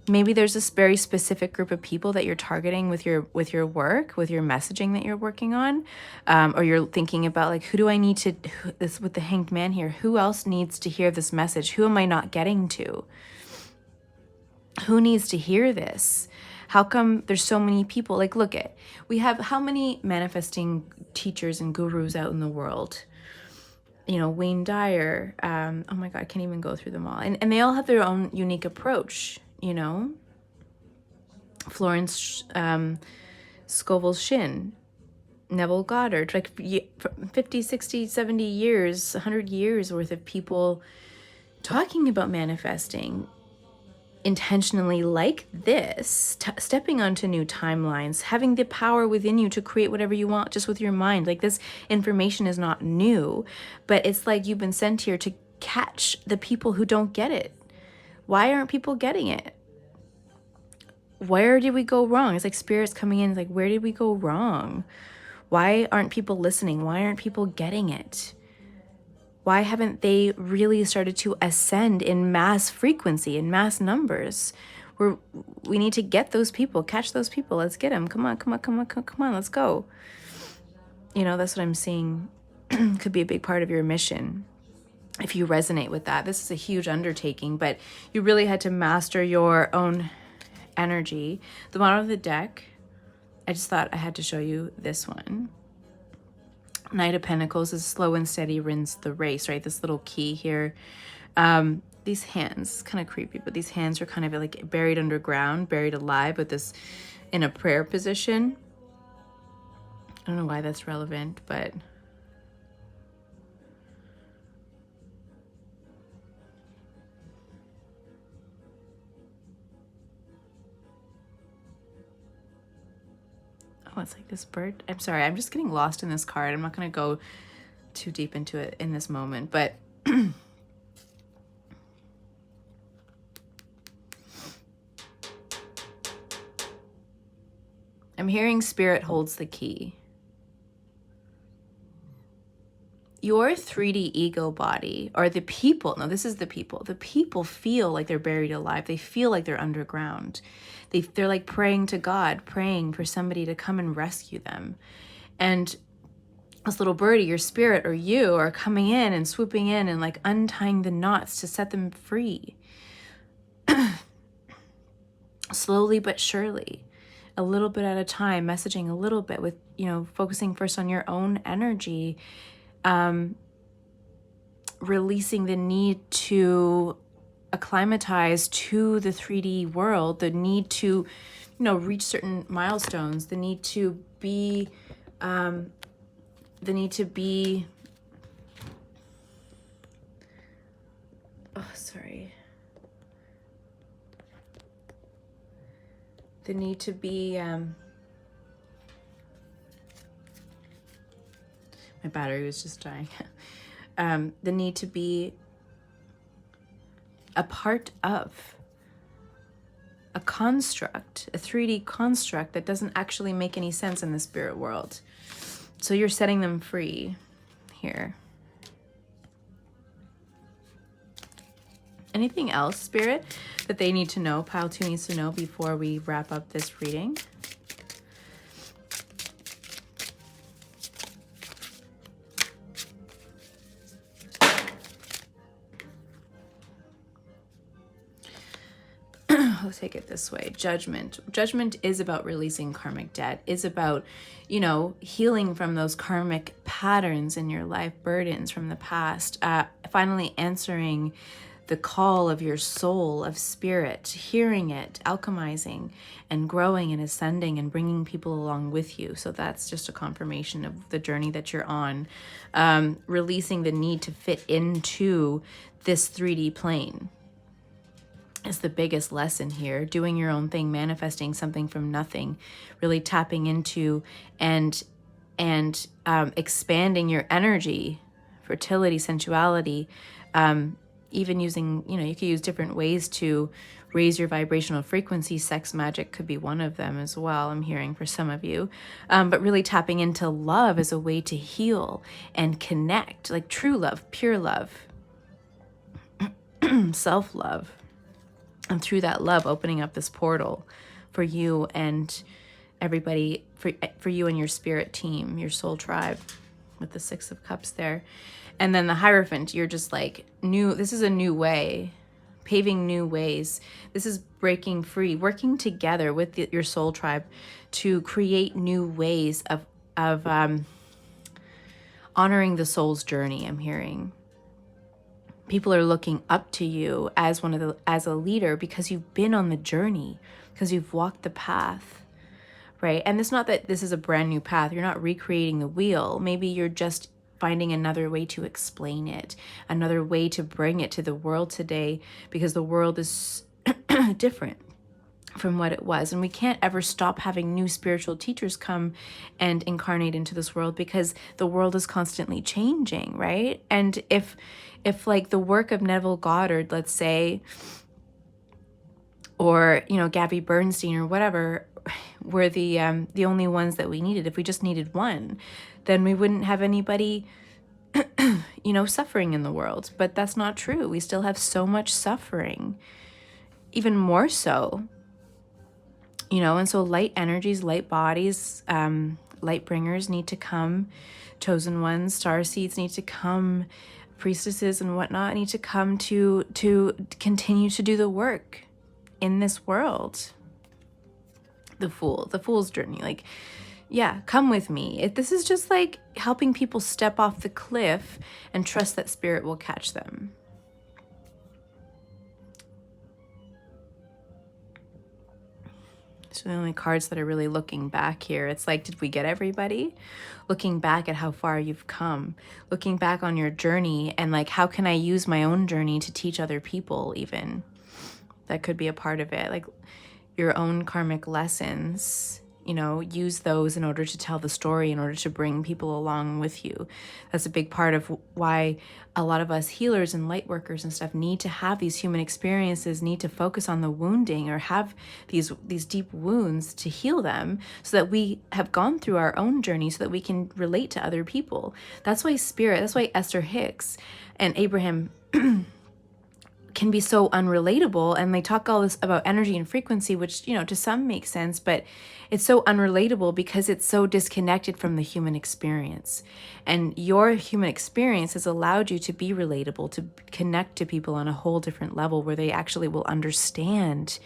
Maybe there's this very specific group of people that you're targeting with your work, with your messaging that you're working on, or you're thinking about like, who do I need to, this with the Hanged Man here, who else needs to hear this message? Who am I not getting to? Who needs to hear this? How come there's so many people? Like, look at, we have how many manifesting teachers and gurus out in the world? You know, Wayne Dyer, oh my God, I can't even go through them all. And they all have their own unique approach, you know? Florence Scovel-Shinn, Neville Goddard, like 50, 60, 70 years, 100 years worth of people talking about manifesting intentionally like this, stepping onto new timelines, having the power within you to create whatever you want just with your mind. Like, this information is not new, but it's like you've been sent here to catch the people who don't get it. Why aren't people getting it? Where did we go wrong? It's like spirits coming in, like, where did we go wrong? Why aren't people listening? Why aren't people getting it? Why haven't they really started to ascend in mass frequency, in mass numbers? We need to get those people, catch those people. Let's get them. Come on, come on, come on, come on, let's go. You know, that's what I'm seeing could be a big part of your mission. If you resonate with that, this is a huge undertaking, but you really had to master your own energy. The bottom of the deck, I just thought I had to show you this one. Knight of Pentacles is slow and steady wins the race, right? This little key here. These hands, kind of creepy, but these hands are kind of like buried underground, buried alive, but this in a prayer position. I don't know why that's relevant, but oh, it's like this bird. I'm sorry, I'm just getting lost in this card. I'm not going to go too deep into it in this moment, but I'm hearing spirit holds the key. Your 3D ego body, or the people, no, this is the people feel like they're buried alive. They feel like they're underground. They're like praying to God, praying for somebody to come and rescue them. And this little birdie, your spirit or you, are coming in and swooping in and like untying the knots to set them free. Slowly but surely, a little bit at a time, messaging a little bit with, you know, focusing first on your own energy, releasing the need to acclimatize to the 3D world, the need to, you know, reach certain milestones, the need to be, oh, sorry. The need to be, my battery was just dying. The need to be a part of a construct, a 3D construct that doesn't actually make any sense in the spirit world. So you're setting them free here. Anything else, Spirit, that they need to know, Pile 2 needs to know before we wrap up this reading? I'll take it this way. Judgment. Judgment is about releasing karmic debt, is about, you know, healing from those karmic patterns in your life, burdens from the past, finally answering the call of your soul, of spirit, hearing it, alchemizing and growing and ascending and bringing people along with you. So that's just a confirmation of the journey that you're on. Releasing the need to fit into this 3D plane is the biggest lesson here. Doing your own thing, manifesting something from nothing, really tapping into and expanding your energy, fertility, sensuality, even using, you know, you could use different ways to raise your vibrational frequency. Sex magic could be one of them as well, I'm hearing for some of you. But really tapping into love as a way to heal and connect, like true love, pure love, self-love. And through that love, opening up this portal for you and everybody, for you and your spirit team, your soul tribe, with the 6 of Cups there. And then the Hierophant, you're just like, this is a new way, paving new ways. This is breaking free, working together with your soul tribe to create new ways of honoring the soul's journey, I'm hearing. People are looking up to you as as a leader because you've been on the journey, because you've walked the path, right? And it's not that this is a brand new path. You're not recreating the wheel. Maybe you're just finding another way to explain it, another way to bring it to the world today, because the world is different from what it was. And we can't ever stop having new spiritual teachers come and incarnate into this world, because the world is constantly changing, right? And if like the work of Neville Goddard, let's say, or, you know, Gabby Bernstein or whatever, were the only ones that we needed, if we just needed one, then we wouldn't have anybody, you know, suffering in the world. But that's not true. We still have so much suffering, even more so, you know. And so light energies, light bodies, light bringers need to come, chosen ones, star seeds need to come, priestesses and whatnot need to come to continue to do the work in this world. The fool's journey, like, yeah, come with me. This is just like helping people step off the cliff and trust that spirit will catch them. So the only cards that are really looking back here, it's like, did we get everybody? Looking back at how far you've come, looking back on your journey, and like, how can I use my own journey to teach other people even? That could be a part of it. Like your own karmic lessons, you know, use those in order to tell the story, in order to bring people along with you. That's a big part of why a lot of us healers and light workers and stuff need to have these human experiences, need to focus on the wounding, or have these deep wounds to heal them, so that we have gone through our own journey, so that we can relate to other people. That's why Esther Hicks and Abraham can be so unrelatable, and they talk all this about energy and frequency, which, you know, to some makes sense, but it's so unrelatable because it's so disconnected from the human experience. And your human experience has allowed you to be relatable, to connect to people on a whole different level, where they actually will understand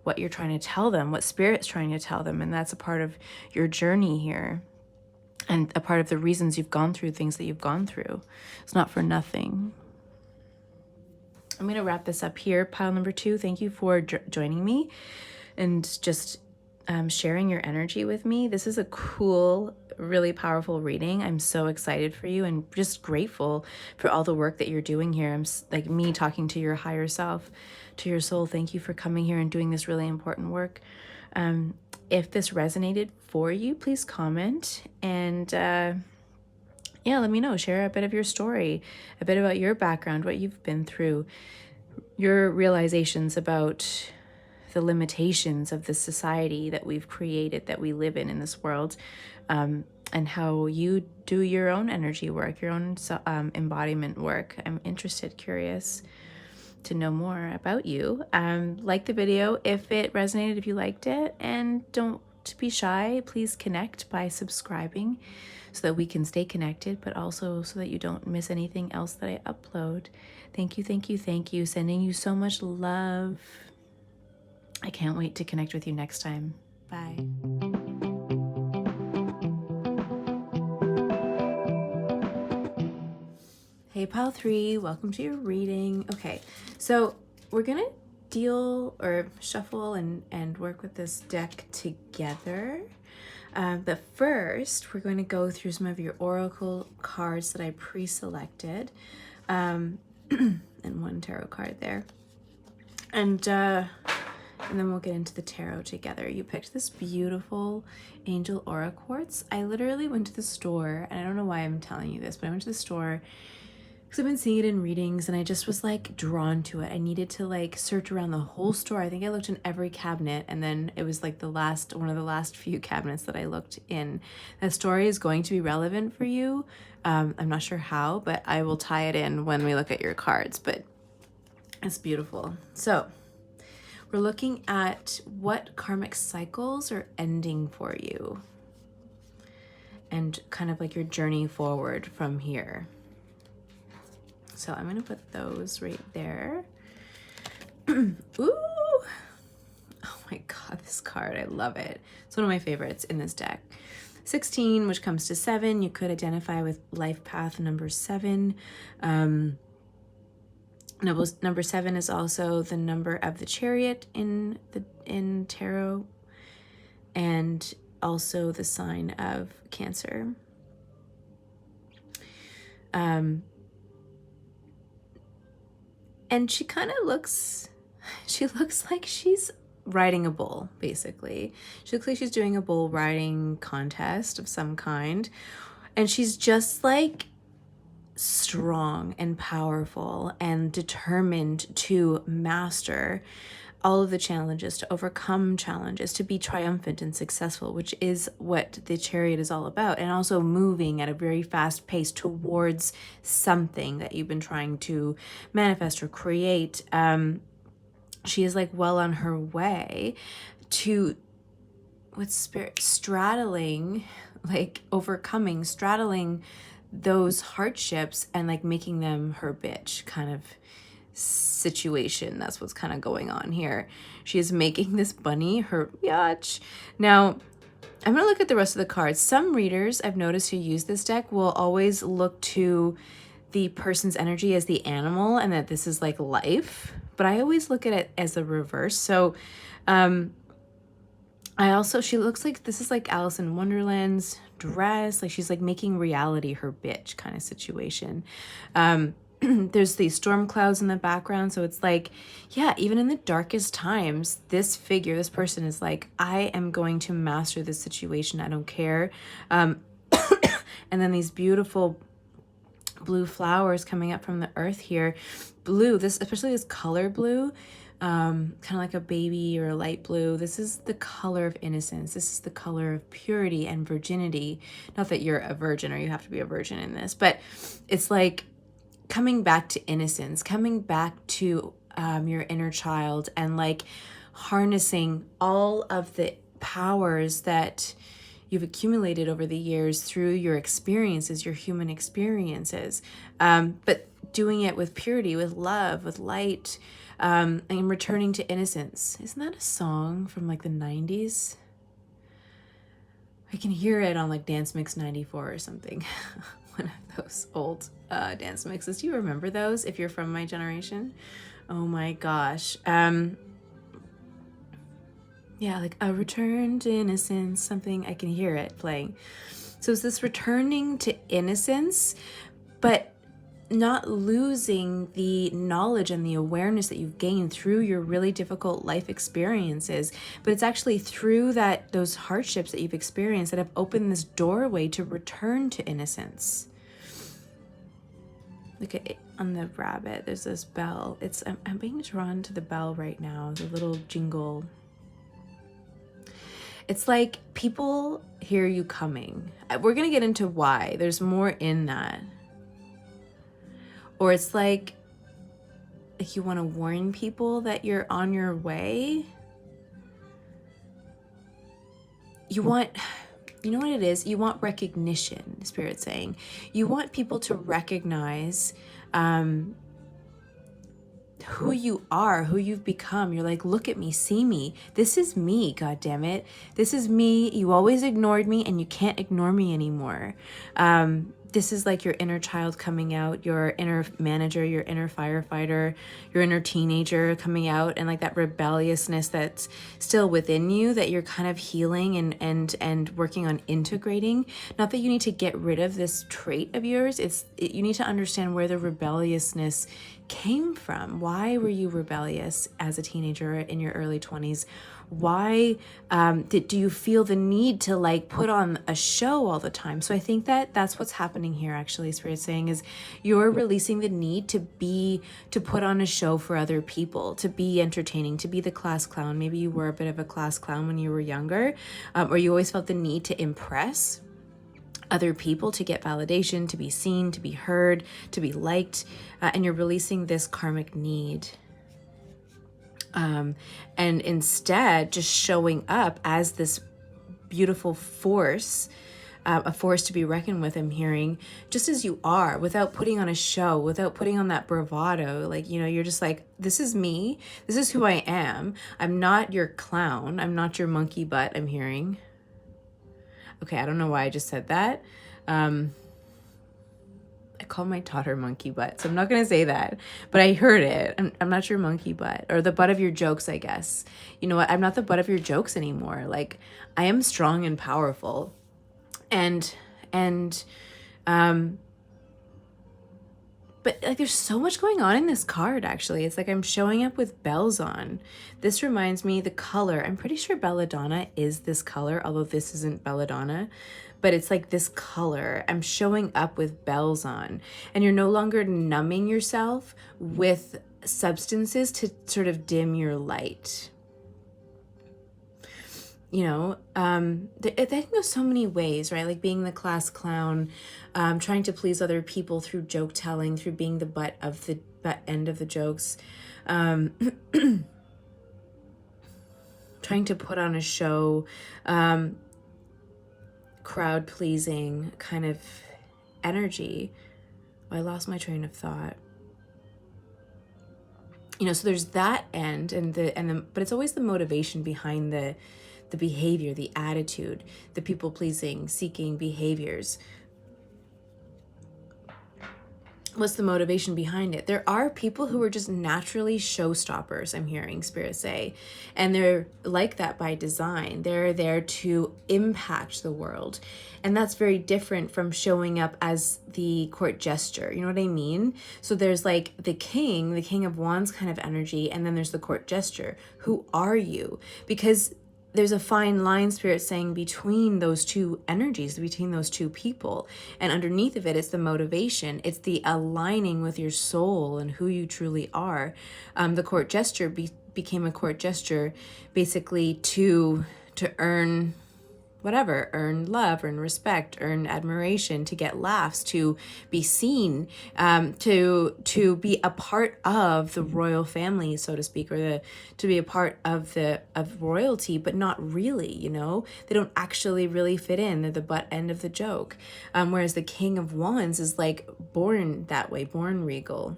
what you're trying to tell them, what spirit's trying to tell them. And that's a part of your journey here, and a part of the reasons you've gone through things that you've gone through. It's not for nothing. I'm going to wrap this up here. Pile number 2, thank you for joining me and just sharing your energy with me. This is a cool, really powerful reading. I'm so excited for you and just grateful for all the work that you're doing here. I'm like me talking to your higher self, to your soul. Thank you for coming here and doing this really important work. If this resonated for you, please comment and yeah, let me know. Share a bit of your story, a bit about your background, what you've been through, your realizations about the limitations of the society that we've created, that we live in this world, and how you do your own energy work, your own embodiment work. I'm interested, curious to know more about you. Like the video if it resonated, if you liked it, and don't be shy. Please connect by subscribing, so that we can stay connected, but also so that you don't miss anything else that I upload. Thank you, thank you, thank you. Sending you so much love. I can't wait to connect with you next time. Bye. Hey, Pile 3, welcome to your reading. Okay, so we're going to deal or shuffle and work with this deck together. But first, we're going to go through some of your oracle cards that I pre-selected, and one tarot card there. And then we'll get into the tarot together. You picked this beautiful Angel Aura Quartz. I literally went to the store, and I don't know why I'm telling you this, but I went to the store because I've been seeing it in readings and I just was like drawn to it. I needed to like search around the whole store. I think I looked in every cabinet, and then it was like one of the last few cabinets that I looked in. That story is going to be relevant for you. I'm not sure how, but I will tie it in when we look at your cards, but it's beautiful. So we're looking at what karmic cycles are ending for you and kind of like your journey forward from here. So I'm going to put those right there. Ooh. Oh my God, this card, I love it. It's one of my favorites in this deck. 16, which comes to 7. You could identify with life path number 7. Number 7 is also the number of the chariot in tarot, and also the sign of Cancer. And she kind of looks like she's riding a bull, basically. She looks like she's doing a bull riding contest of some kind. And she's just like strong and powerful and determined to master all of the challenges, to overcome challenges, to be triumphant and successful, which is what the chariot is all about. And also moving at a very fast pace towards something that you've been trying to manifest or create. She is like well on her way to, with spirit, straddling those hardships and like making them her bitch kind of situation. That's what's kind of going on here. She is making this bunny her biatch. Now, I'm going to look at the rest of the cards. Some readers I've noticed who use this deck will always look to the person's energy as the animal and that this is like life, but I always look at it as the reverse. So she looks like this is like Alice in Wonderland's dress. Like she's like making reality her bitch kind of situation. There's these storm clouds in the background. So it's like, yeah, even in the darkest times, this person is like, I am going to master this situation. I don't care. And then these beautiful blue flowers coming up from the earth here. Blue, especially this color blue, kind of like a baby or a light blue. This is the color of innocence. This is the color of purity and virginity. Not that you're a virgin or you have to be a virgin in this, but it's like coming back to innocence, coming back to your inner child, and like harnessing all of the powers that you've accumulated over the years through your experiences, your human experiences, but doing it with purity, with love, with light, and returning to innocence. Isn't that a song from like the 90s? I can hear it on like Dance Mix 94 or something. One of those old dance mixes. Do you remember those if you're from my generation? Oh my gosh. Yeah, like a return to innocence, something. I can hear it playing. So it's this returning to innocence, but not losing the knowledge and the awareness that you've gained through your really difficult life experiences. But it's actually through those hardships that you've experienced that have opened this doorway to return to innocence. Look at it on the rabbit. There's this bell. I'm being drawn to the bell right now. The little jingle. It's like people hear you coming. We're gonna get into why. There's more in that. Or it's like you want to warn people that you're on your way. You know what it is? You want recognition, Spirit's saying. You want people to recognize who you are, who you've become. You're like, look at me, see me. This is me, God damn it. This is me. You always ignored me and you can't ignore me anymore. This is like your inner child coming out, your inner manager, your inner firefighter, your inner teenager coming out, and like that rebelliousness that's still within you that you're kind of healing and working on integrating. Not that you need to get rid of this trait of yours. You need to understand where the rebelliousness came from. Why were you rebellious as a teenager in your early 20s? Why do you feel the need to like put on a show all the time? So I think that's what's happening here, actually. Spirit's saying is you're releasing the need to put on a show for other people, to be entertaining, to be the class clown. Maybe you were a bit of a class clown when you were younger, or you always felt the need to impress other people, to get validation, to be seen, to be heard, to be liked, and you're releasing this karmic need. And instead just showing up as this beautiful force, a force to be reckoned with, I'm hearing, just as you are, without putting on a show, without putting on that bravado. Like, you know, you're just like, this is me. This is who I am. I'm not your clown. I'm not your monkey butt, I'm hearing. Okay, I don't know why I just said that. I call my daughter monkey butt, so I'm not going to say that, but I heard it. I'm not your monkey butt, or the butt of your jokes, I guess. You know what? I'm not the butt of your jokes anymore. Like, I am strong and powerful. But like, there's so much going on in this card, actually. It's like I'm showing up with bells on. This reminds me, the color, I'm pretty sure belladonna is this color, although this isn't belladonna, but it's like this color. I'm showing up with bells on, and you're no longer numbing yourself with substances to sort of dim your light. You know, I think there's so many ways, right? Like being the class clown, trying to please other people through joke telling, through being the butt end of the jokes, trying to put on a show, crowd pleasing kind of energy. I lost my train of thought. You know, so there's that end, but it's always the motivation behind the behavior, the attitude, the people-pleasing, seeking behaviors. What's the motivation behind it? There are people who are just naturally showstoppers, I'm hearing Spirit say, and they're like that by design. They're there to impact the world, and that's very different from showing up as the court jester. You know what I mean? So there's like the king of wands kind of energy, and then there's the court jester. Who are you? Because there's a fine line, Spirit saying, between those two energies, between those two people. And underneath of it, it's the motivation. It's the aligning with your soul and who you truly are. The court jester became a court jester basically to earn whatever, earn love, earn respect, earn admiration, to get laughs, to be seen, to be a part of the royal family, so to speak, or to be a part of royalty, but not really, you know? They don't actually really fit in. They're the butt end of the joke. Whereas the King of Wands is like born that way, born regal,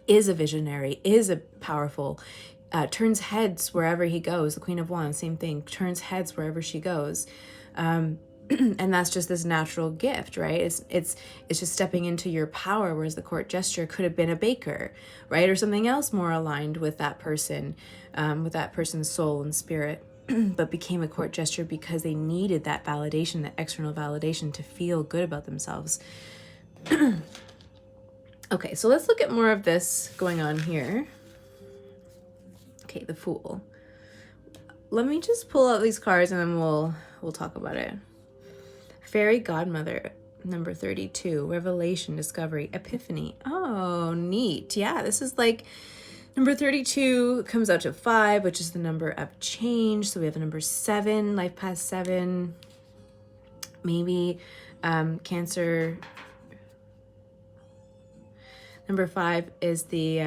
is a visionary, is a powerful, turns heads wherever he goes. The Queen of Wands, same thing, turns heads wherever she goes. And that's just this natural gift, right? It's just stepping into your power, whereas the court jester could have been a baker, right? Or something else more aligned with that person, with that person's soul and spirit, but became a court jester because they needed that validation, that external validation to feel good about themselves. Okay, so let's look at more of this going on here. Okay, the Fool. Let me just pull out these cards and then we'll talk about it. Fairy Godmother, number 32. Revelation, discovery, epiphany. Oh, neat. Yeah, this is like number 32 comes out to 5, which is the number of change. So we have the number 7, life path 7. Maybe Cancer. Number 5 is the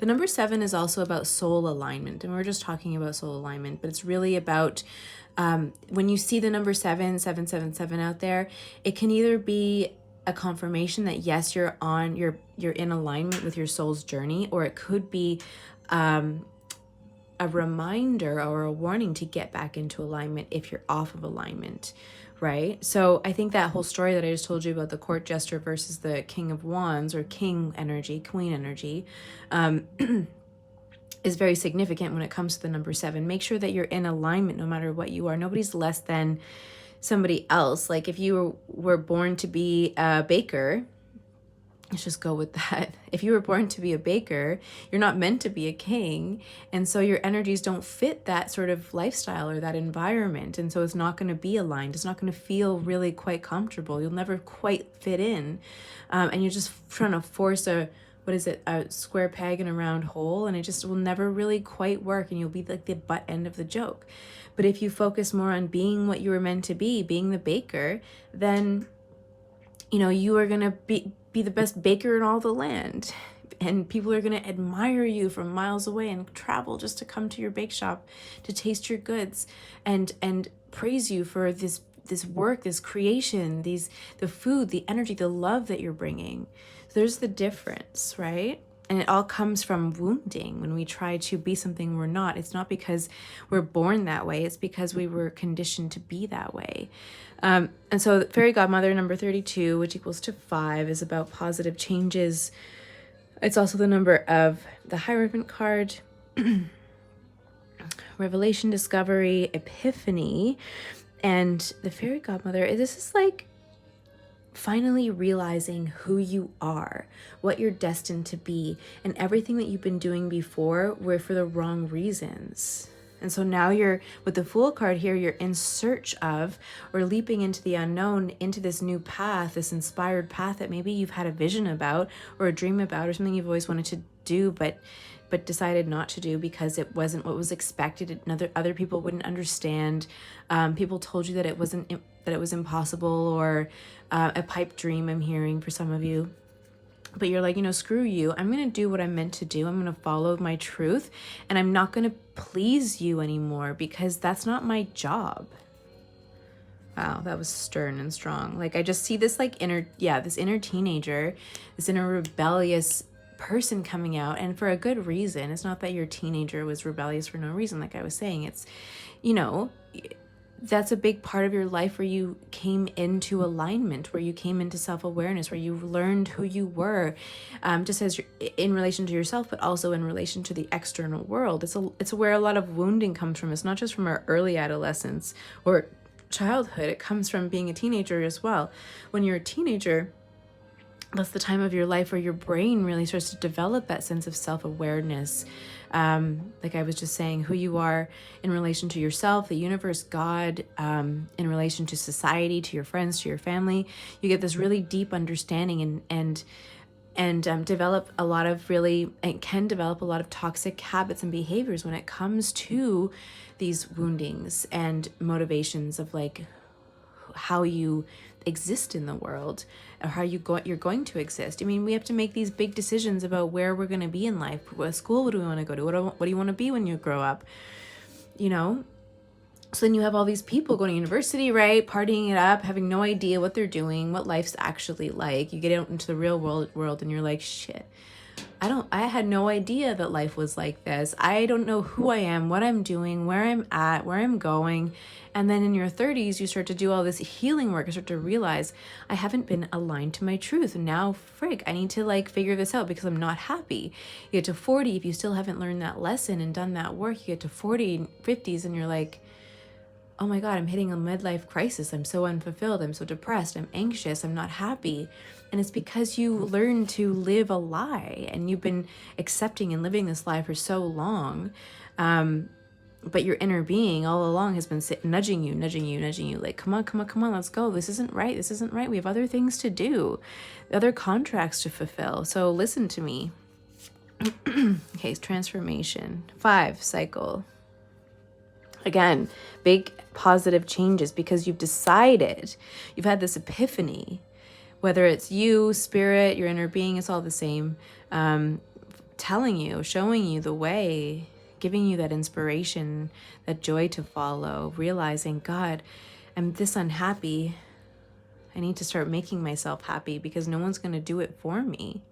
number 7 is also about soul alignment, and we're just talking about soul alignment, but it's really about when you see the number 7, 777 out there, it can either be a confirmation that yes, you're in alignment with your soul's journey, or it could be a reminder or a warning to get back into alignment if you're off of alignment, right? So I think that whole story that I just told you about the court jester versus the King of Wands, or king energy, queen energy, is very significant when it comes to the number 7. Make sure that you're in alignment no matter what you are. Nobody's less than somebody else. Like if you were born to be a baker, let's just go with that. If you were born to be a baker, you're not meant to be a king. And so your energies don't fit that sort of lifestyle or that environment. And so it's not going to be aligned. It's not going to feel really quite comfortable. You'll never quite fit in. And you're just trying to force a square peg in a round hole. And it just will never really quite work. And you'll be like the butt end of the joke. But if you focus more on being what you were meant to be, being the baker, then, you are going to be the best baker in all the land, and people are going to admire you from miles away and travel just to come to your bake shop to taste your goods and praise you for this work, this creation, the food, the energy, the love that you're bringing. So there's the difference, right? And it all comes from wounding. When we try to be something we're not, it's not because we're born that way. It's because we were conditioned to be that way. And so Fairy Godmother number 32, which equals to 5, is about positive changes. It's also the number of the Hierophant card, revelation, discovery, epiphany. And the Fairy Godmother, this is like finally realizing who you are, what you're destined to be, and everything that you've been doing before were for the wrong reasons. And so now you're, with the Fool card here, you're in search of, or leaping into the unknown, into this new path, this inspired path that maybe you've had a vision about, or a dream about, or something you've always wanted to do, but decided not to do because it wasn't what was expected. Other people wouldn't understand. People told you that it was impossible, or a pipe dream, I'm hearing for some of you. But you're like, screw you. I'm going to do what I'm meant to do. I'm going to follow my truth, and I'm not going to please you anymore because that's not my job. Wow, that was stern and strong. Like, I just see this this inner teenager, this inner rebellious person coming out, and for a good reason. It's not that your teenager was rebellious for no reason. Like I was saying, it's, that's a big part of your life where you came into alignment, where you came into self-awareness, where you learned who you were, just as in relation to yourself, but also in relation to the external world. It's where a lot of wounding comes from. It's not just from our early adolescence or childhood. It comes from being a teenager as well. When you're a teenager, that's the time of your life where your brain really starts to develop that sense of self-awareness. Like I was just saying, who you are in relation to yourself, the universe, God, in relation to society, to your friends, to your family. You get this really deep understanding and develop a lot of can develop a lot of toxic habits and behaviors when it comes to these woundings and motivations of like how you exist in the world, or how you're going to exist. I mean, we have to make these big decisions about where we're going to be in life. What school do we want to go to? What do you want to be when you grow up? So then you have all these people going to university, right? Partying it up, having no idea what they're doing, what life's actually like. You get out into the real world and you're like, shit, I had no idea that life was like this. I don't know who I am, what I'm doing, where I'm at, where I'm going. And then in your 30s, you start to do all this healing work. You start to realize I haven't been aligned to my truth. And now, I need to figure this out because I'm not happy. You get to 40, if you still haven't learned that lesson and done that work, you get to 40, 50s, and you're like, oh my God, I'm hitting a midlife crisis. I'm so unfulfilled. I'm so depressed. I'm anxious. I'm not happy. And it's because you learned to live a lie, and you've been accepting and living this lie for so long. But your inner being all along has been nudging you, like, come on, let's go. This isn't right. We have other things to do, other contracts to fulfill. So listen to me. Okay, transformation. 5, cycle. Again, big positive changes because you've decided, you've had this epiphany, whether it's you, spirit, your inner being, it's all the same, telling you, showing you the way, giving you that inspiration, that joy to follow, realizing, God, I'm this unhappy. I need to start making myself happy because no one's going to do it for me.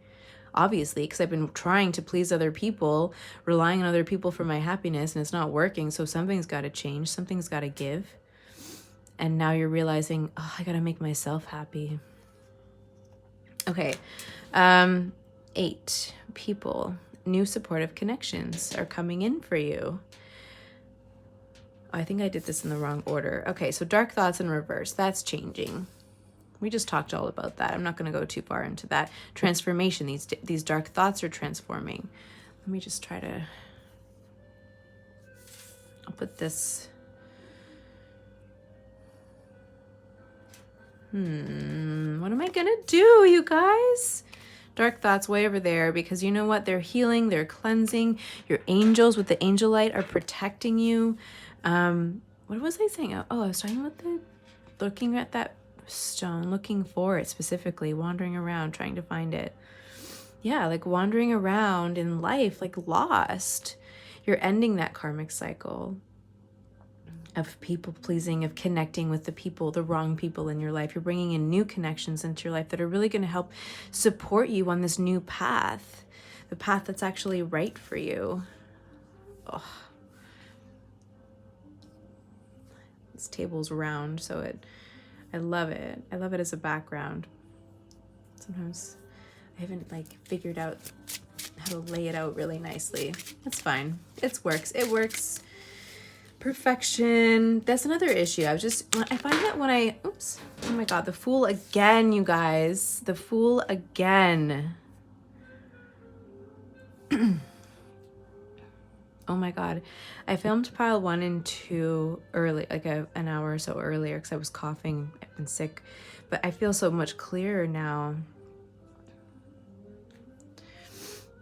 Obviously, because I've been trying to please other people, relying on other people for my happiness, and it's not working. So something's got to change. Something's got to give. And now you're realizing, oh, I got to make myself happy. Okay. 8 people. New supportive connections are coming in for you. I think I did this in the wrong order. Okay, so dark thoughts in reverse. That's changing. We just talked all about that. I'm not going to go too far into that. Transformation. These dark thoughts are transforming. Let me just try to... I'll put this... What am I going to do, you guys? Dark thoughts way over there, because you know what? They're healing. They're cleansing. Your angels with the angel light are protecting you. What was I saying? Oh, I was talking about looking at that stone, looking for it specifically, wandering around trying to find it. Yeah, like wandering around in life, like lost. You're ending that karmic cycle of people pleasing, of connecting with the wrong people in your life. You're bringing in new connections into your life that are really going to help support you on this new path, the path that's actually right for you. Oh. This table's round, so I love it. I love it as a background. Sometimes I haven't figured out how to lay it out really nicely. That's fine. It works. Perfection. That's another issue. I find that when oops. Oh my God, the Fool again, you guys. The Fool again. Oh my God. I filmed pile 1 and 2 early, an hour or so earlier because I was coughing. I've been sick, but I feel so much clearer now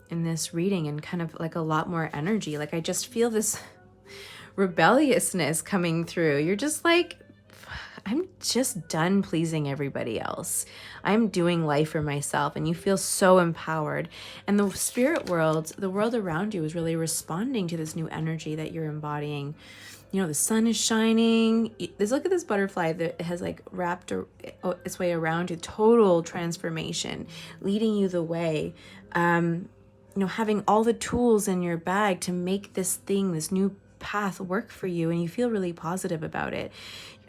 in this reading and kind of a lot more energy. I just feel this rebelliousness coming through. You're just I'm just done pleasing everybody else. I'm doing life for myself, and you feel so empowered. And the spirit world, the world around you, is really responding to this new energy that you're embodying. You know, the sun is shining. Look at this butterfly that has wrapped its way around you. Total transformation, leading you the way. Having all the tools in your bag to make this new path work for you, and you feel really positive about it.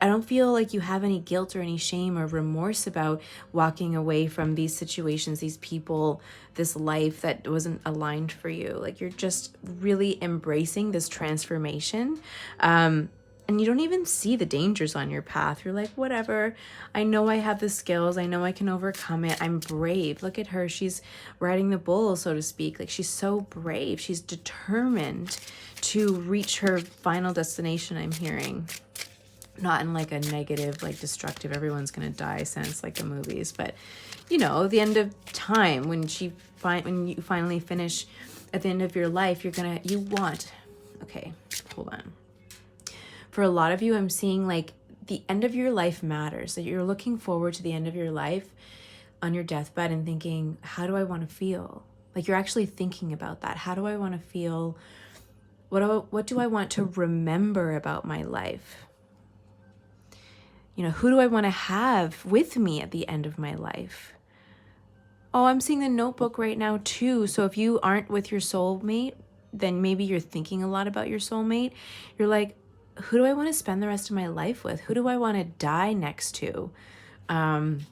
I don't feel like you have any guilt or any shame or remorse about walking away from these situations, these people, this life that wasn't aligned for you. You're just really embracing this transformation. And you don't even see the dangers on your path. You're like, whatever. I know I have the skills. I know I can overcome it. I'm brave. Look at her. She's riding the bull, so to speak. She's so brave. She's determined to reach her final destination, I'm hearing. Not in a negative, destructive, everyone's gonna die sense like the movies, but the end of time, when you finally finish at the end of your life, okay, hold on. For a lot of you, I'm seeing the end of your life matters. That you're looking forward to the end of your life on your deathbed and thinking, how do I want to feel? You're actually thinking about that. How do I want to feel? What do I want to remember about my life? Who do I want to have with me at the end of my life? Oh, I'm seeing the Notebook right now too. So if you aren't with your soulmate, then maybe you're thinking a lot about your soulmate. You're like, who do I want to spend the rest of my life with? Who do I want to die next to? And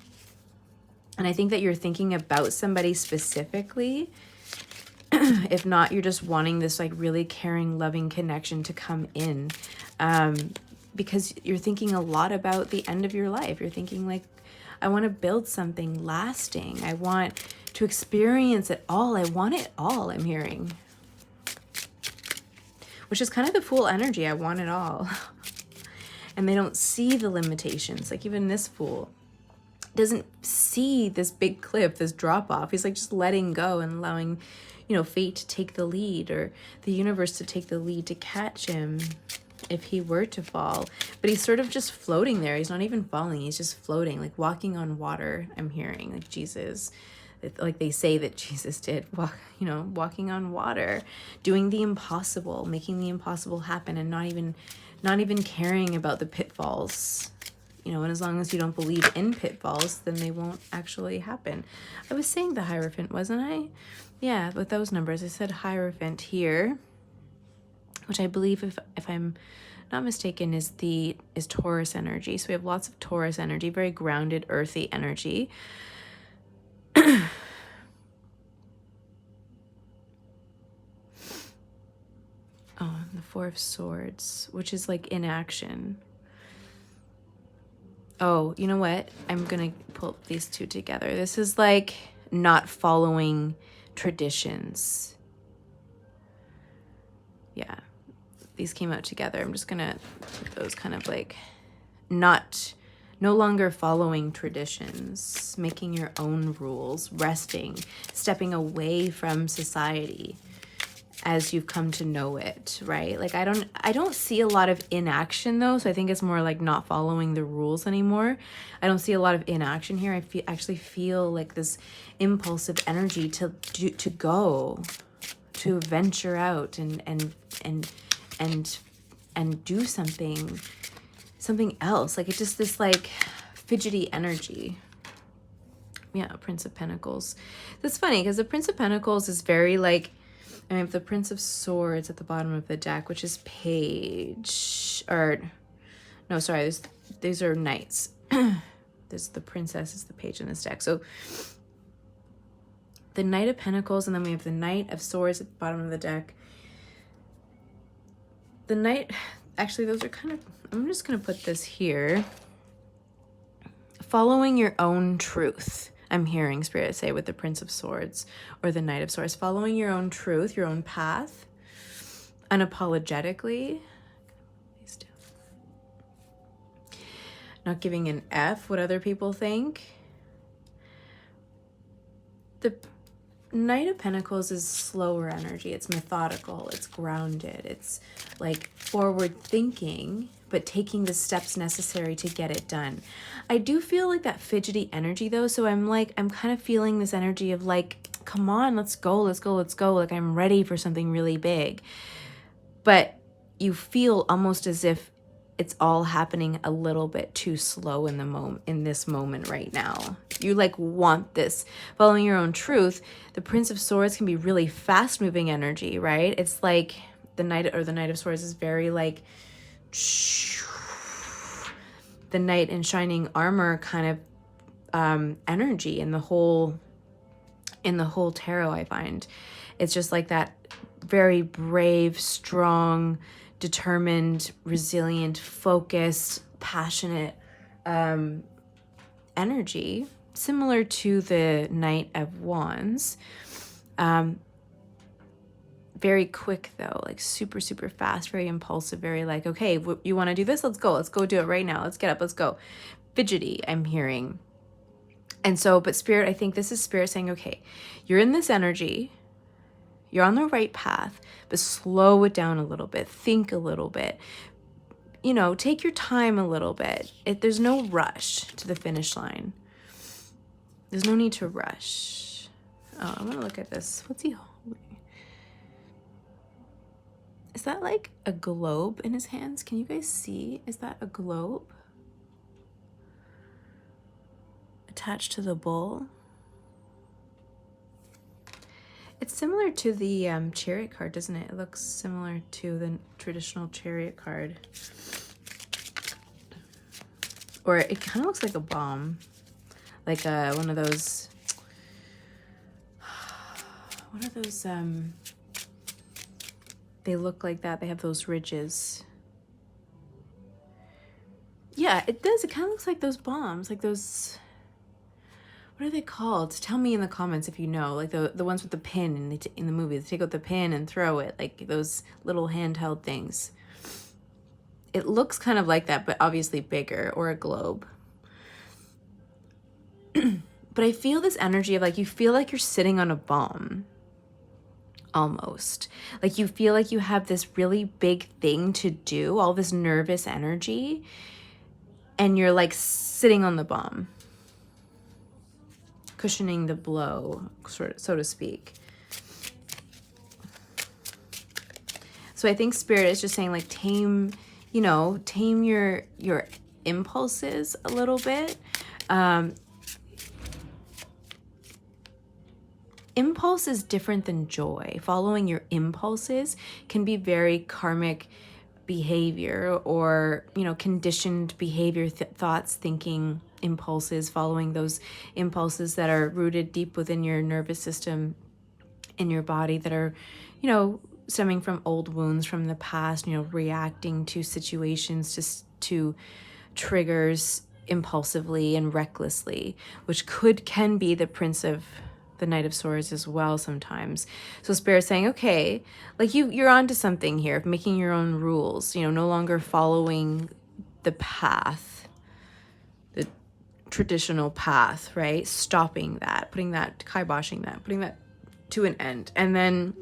I think that you're thinking about somebody specifically. If not, you're just wanting this really caring, loving connection to come in. Because you're thinking a lot about the end of your life. You're thinking I want to build something lasting. I want to experience it all. I want it all, I'm hearing. Which is kind of the Fool energy. I want it all. And they don't see the limitations. Even this Fool doesn't see this big cliff, this drop off. He's just letting go and allowing, fate to take the lead, or the universe to take the lead to catch him if he were to fall. But he's sort of just floating there. He's not even falling. He's just floating, walking on water, I'm hearing, Jesus. They say that Jesus did, walking on water, doing the impossible, making the impossible happen, and not even caring about the pitfalls, you know, and as long as you don't believe in pitfalls, then they won't actually happen. I was saying the Hierophant, wasn't I? Yeah, with those numbers, I said Hierophant here, which I believe, if I'm not mistaken, is Taurus energy. So we have lots of Taurus energy, very grounded, earthy energy. Oh, the Four of Swords, which is like inaction. Oh, you know what? I'm going to pull these two together. This is like not following traditions. Yeah, these came out together. I'm just going to put those kind of like no longer following traditions, making your own rules, resting, stepping away from society as you've come to know it, right? Like I don't see a lot of inaction though, so I think it's more like not following the rules anymore. I don't see a lot of inaction here. I actually feel like this impulsive energy to go, to venture out and do something else. Like it's just this like fidgety energy. Yeah, Prince of Pentacles. That's funny because the Prince of Pentacles is very like, I have the Prince of Swords at the bottom of the deck, which is these are knights. There's the princess is the page in this deck. So the Knight of Pentacles, and then we have the Knight of Swords at the bottom of the deck. The Knight, actually, those are kind of, I'm just going to put this here. Following your own truth. I'm hearing Spirit say with the Prince of Swords or the Knight of Swords, following your own truth, your own path, unapologetically. Not giving an F what other people think. The Knight of Pentacles is slower energy. It's methodical. It's grounded. It's like forward thinking, but taking the steps necessary to get it done. I do feel like that fidgety energy though. So I'm kind of feeling this energy of like, come on, let's go. Like I'm ready for something really big. But you feel almost as if it's all happening a little bit too slow in this moment right now. You like want this. Following your own truth, the Prince of Swords can be really fast moving energy, right? It's like the Knight of Swords is very like the knight in shining armor kind of energy in the whole tarot. I find it's just like that very brave, strong, determined, resilient, focused, passionate energy, similar to the Knight of Wands. Very quick though, like super, super fast, very impulsive, very like, okay, you want to do this? Let's go do it right now. Let's get up, let's go. Fidgety, I'm hearing. And so, but Spirit, I think this is Spirit saying, okay, you're in this energy, you're on the right path, but slow it down a little bit, think a little bit, you know, take your time a little bit. There's no rush to the finish line. There's no need to rush. Oh, I want to look at this. What's he holding? Is that like a globe in his hands? Can you guys see? Is that a globe attached to the bull? It's similar to the Chariot card, doesn't it? It looks similar to the traditional Chariot card. Or it kind of looks like a bomb. Like one of those... What are those... They look like that. They have those ridges. Yeah, it does. It kind of looks like those bombs. Like those... What are they called? Tell me in the comments if you know. Like the ones with the pin in the movie. They take out the pin and throw it. Like those little handheld things. It looks kind of like that, but obviously bigger. Or a globe. But I feel this energy of like, you feel like you're sitting on a bomb. Almost. Like you feel like you have this really big thing to do. All this nervous energy. And you're like sitting on the bomb. Cushioning the blow, so to speak. So I think Spirit is just saying like tame your impulses a little bit. Impulse is different than joy. Following your impulses can be very karmic behavior, or, you know, conditioned behavior, thoughts, thinking, impulses, following those impulses that are rooted deep within your nervous system, in your body, that are, you know, stemming from old wounds from the past, you know, reacting to situations, just to triggers impulsively and recklessly, which can be the Prince of the Knight of Swords as well sometimes. So Spirit's saying, okay, like you're onto something here, making your own rules, you know, no longer following the path, the traditional path, right? Stopping that, putting that, kiboshing that, putting that to an end. And then,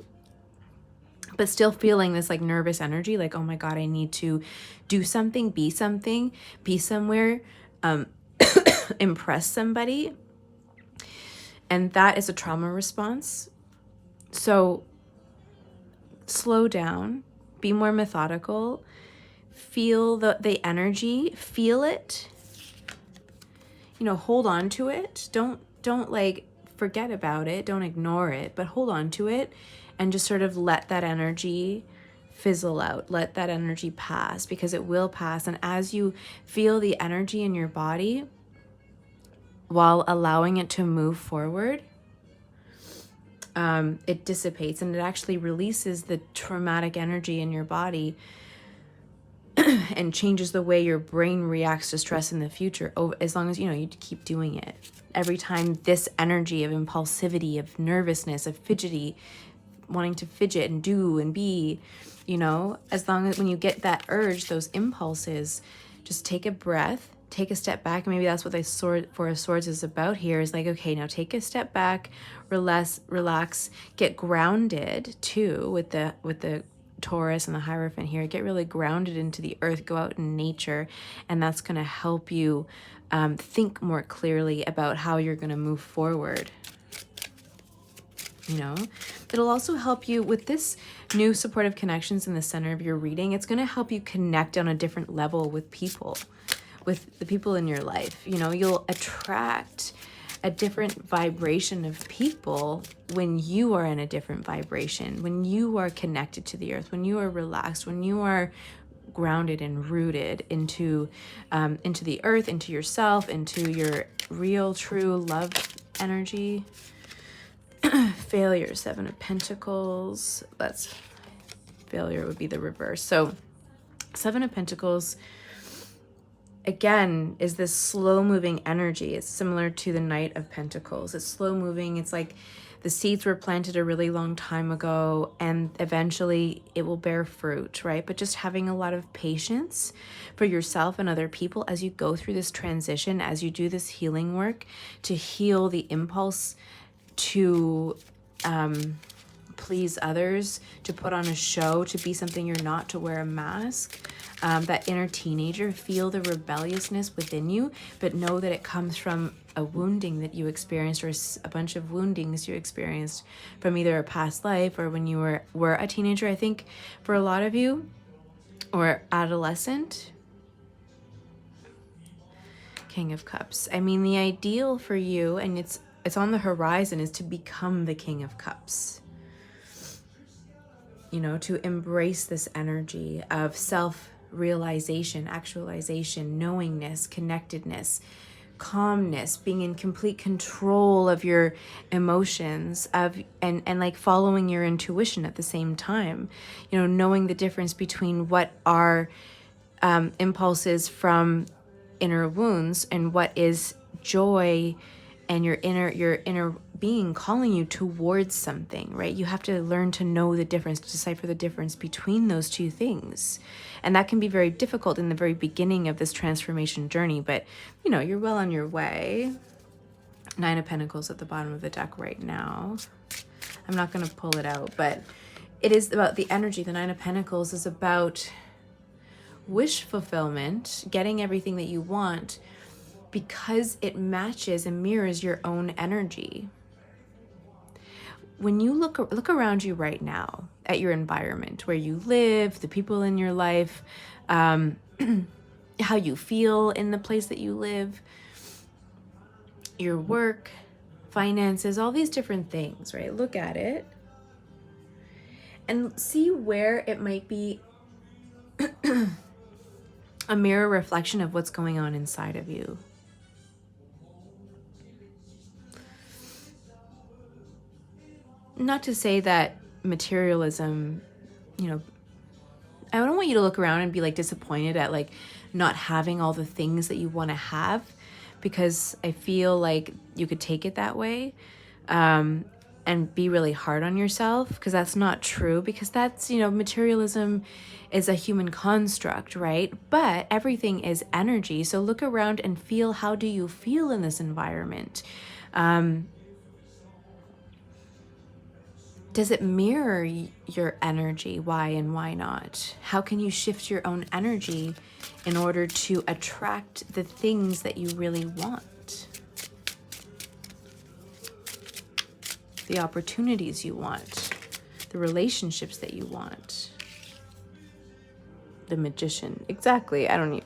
but still feeling this like nervous energy, like, oh my God, I need to do something, be somewhere, impress somebody. And that is a trauma response. So slow down, be more methodical, feel the energy, feel it, you know, hold on to it. Don't like forget about it. Don't ignore it, but hold on to it and just sort of let that energy fizzle out. Let that energy pass, because it will pass. And as you feel the energy in your body, while allowing it to move forward, it dissipates, and it actually releases the traumatic energy in your body and changes the way your brain reacts to stress in the future. As long as, you know, you keep doing it. Every time this energy of impulsivity, of nervousness, of fidgety, wanting to fidget and do and be, you know, as long as when you get that urge, those impulses, just take a breath. Take a step back. Maybe that's what the Four of Swords is about here, is like, okay, now take a step back, relax, get grounded too with the Taurus and the Hierophant here. Get really grounded into the earth, go out in nature, and that's going to help you think more clearly about how you're going to move forward. You know, it'll also help you with this new supportive connections in the center of your reading. It's going to help you connect on a different level with people. With the people in your life. You know, you'll attract a different vibration of people when you are in a different vibration, when you are connected to the earth, when you are relaxed, when you are grounded and rooted into the earth, into yourself, into your real, true love energy. Failure, Seven of Pentacles. That's failure would be the reverse. So Seven of Pentacles, again, is this slow moving energy. It's similar to the Knight of Pentacles. It's slow moving. It's like the seeds were planted a really long time ago, and eventually it will bear fruit, right? But just having a lot of patience for yourself and other people as you go through this transition, as you do this healing work to heal the impulse to please others, to put on a show, to be something you're not, to wear a mask. That inner teenager, feel the rebelliousness within you, but know that it comes from a wounding that you experienced, or a bunch of woundings you experienced from either a past life or when you were a teenager. I think for a lot of you, or adolescent. King of Cups. I mean, the ideal for you, and it's on the horizon, is to become the King of Cups. You know, to embrace this energy of self-realization, actualization, knowingness, connectedness, calmness, being in complete control of your emotions, and like following your intuition at the same time. You know, knowing the difference between what are impulses from inner wounds and what is joy and your inner being calling you towards something, right? You have to learn to know the difference, to decipher the difference between those two things. And that can be very difficult in the very beginning of this transformation journey, but you know, you're well on your way. Nine of Pentacles at the bottom of the deck right now. I'm not going to pull it out, but it is about the energy. The Nine of Pentacles is about wish fulfillment, getting everything that you want, because it matches and mirrors your own energy. When you look around you right now at your environment, where you live, the people in your life, how you feel in the place that you live, your work, finances, all these different things, right? Look at it and see where it might be a mirror reflection of what's going on inside of you. Not to say that materialism, you know, I don't want you to look around and be like disappointed at like not having all the things that you want to have, because I feel like you could take it that way, and be really hard on yourself, because that's not true, because that's, you know, materialism is a human construct, right? But everything is energy. So look around and feel, how do you feel in this environment? Does it mirror your energy? Why and why not? How can you shift your own energy in order to attract the things that you really want? The opportunities you want, the relationships that you want. The Magician. Exactly. I don't need...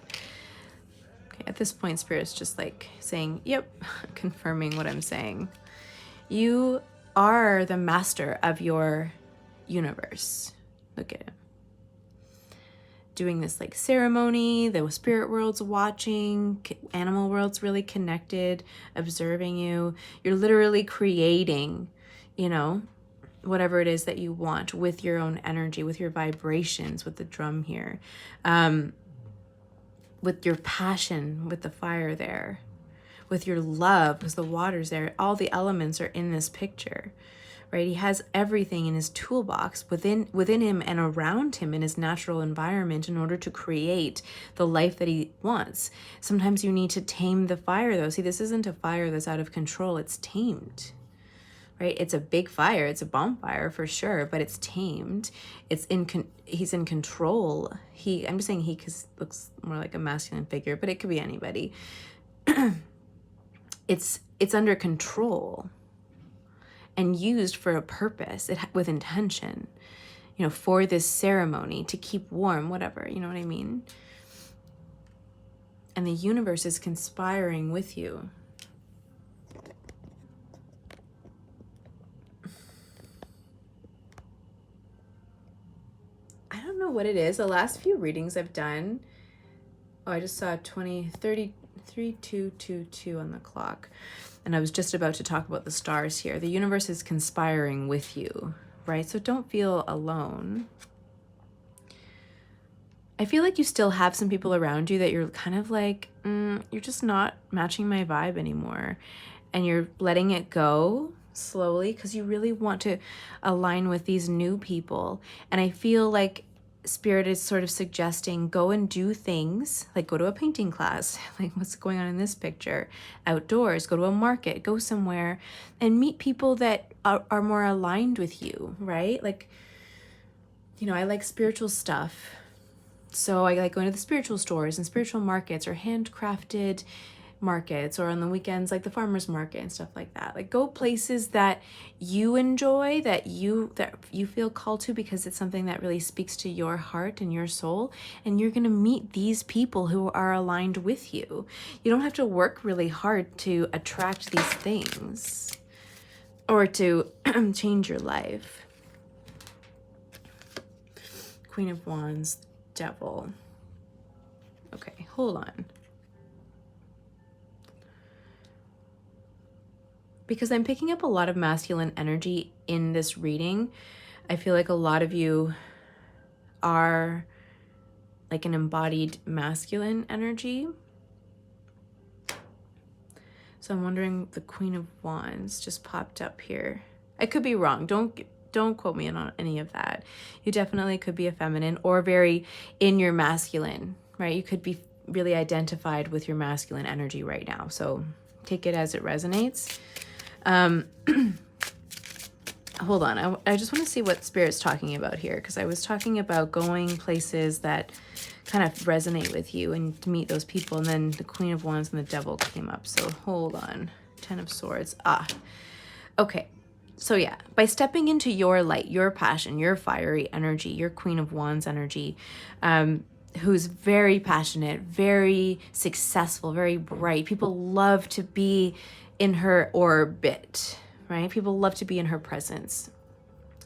Okay, at this point, Spirit's just like saying, yep, confirming what I'm saying. You are the master of your universe. Look at him. Doing this like ceremony, the spirit world's watching, animal world's really connected, observing you. You're literally creating, you know, whatever it is that you want with your own energy, with your vibrations, with the drum here, with your passion, with the fire there, with your love, because the water's there. All the elements are in this picture, right? He has everything in his toolbox within him and around him in his natural environment in order to create the life that he wants. Sometimes you need to tame the fire, though. See, this isn't a fire that's out of control. It's tamed, right? It's a big fire. It's a bonfire for sure, but it's tamed. He's in control. I'm just saying he, because it looks more like a masculine figure, but it could be anybody. It's under control and used for a purpose, with intention, you know, for this ceremony, to keep warm, whatever, you know what I mean? And the universe is conspiring with you. I don't know what it is. The last few readings I've done, I just saw 3222 on the clock. And I was just about to talk about the stars here. The universe is conspiring with you, right? So don't feel alone. I feel like you still have some people around you that you're kind of like, you're just not matching my vibe anymore. And you're letting it go slowly because you really want to align with these new people. And I feel like Spirit is sort of suggesting, go and do things, like go to a painting class, like what's going on in this picture, outdoors, go to a market, go somewhere and meet people that are more aligned with you, right? Like, you know, I like spiritual stuff. So I like going to the spiritual stores and spiritual markets, or handcrafted markets, or on the weekends, like the farmer's market and stuff like that. Like go places that you enjoy, that you feel called to, because it's something that really speaks to your heart and your soul. And you're going to meet these people who are aligned with you. You don't have to work really hard to attract these things or to change your life. Queen of Wands, Devil. Okay, hold on. Because I'm picking up a lot of masculine energy in this reading. I feel like a lot of you are like an embodied masculine energy. So I'm wondering, the Queen of Wands just popped up here. I could be wrong. Don't quote me on any of that. You definitely could be a feminine or very in your masculine, right? You could be really identified with your masculine energy right now. So take it as it resonates. Hold on. I just want to see what Spirit's talking about here, because I was talking about going places that kind of resonate with you and to meet those people. And then the Queen of Wands and the Devil came up. So hold on. 10 of Swords. Okay. So yeah, by stepping into your light, your passion, your fiery energy, your Queen of Wands energy, who's very passionate, very successful, very bright. People love to be in her orbit, right? People love to be in her presence.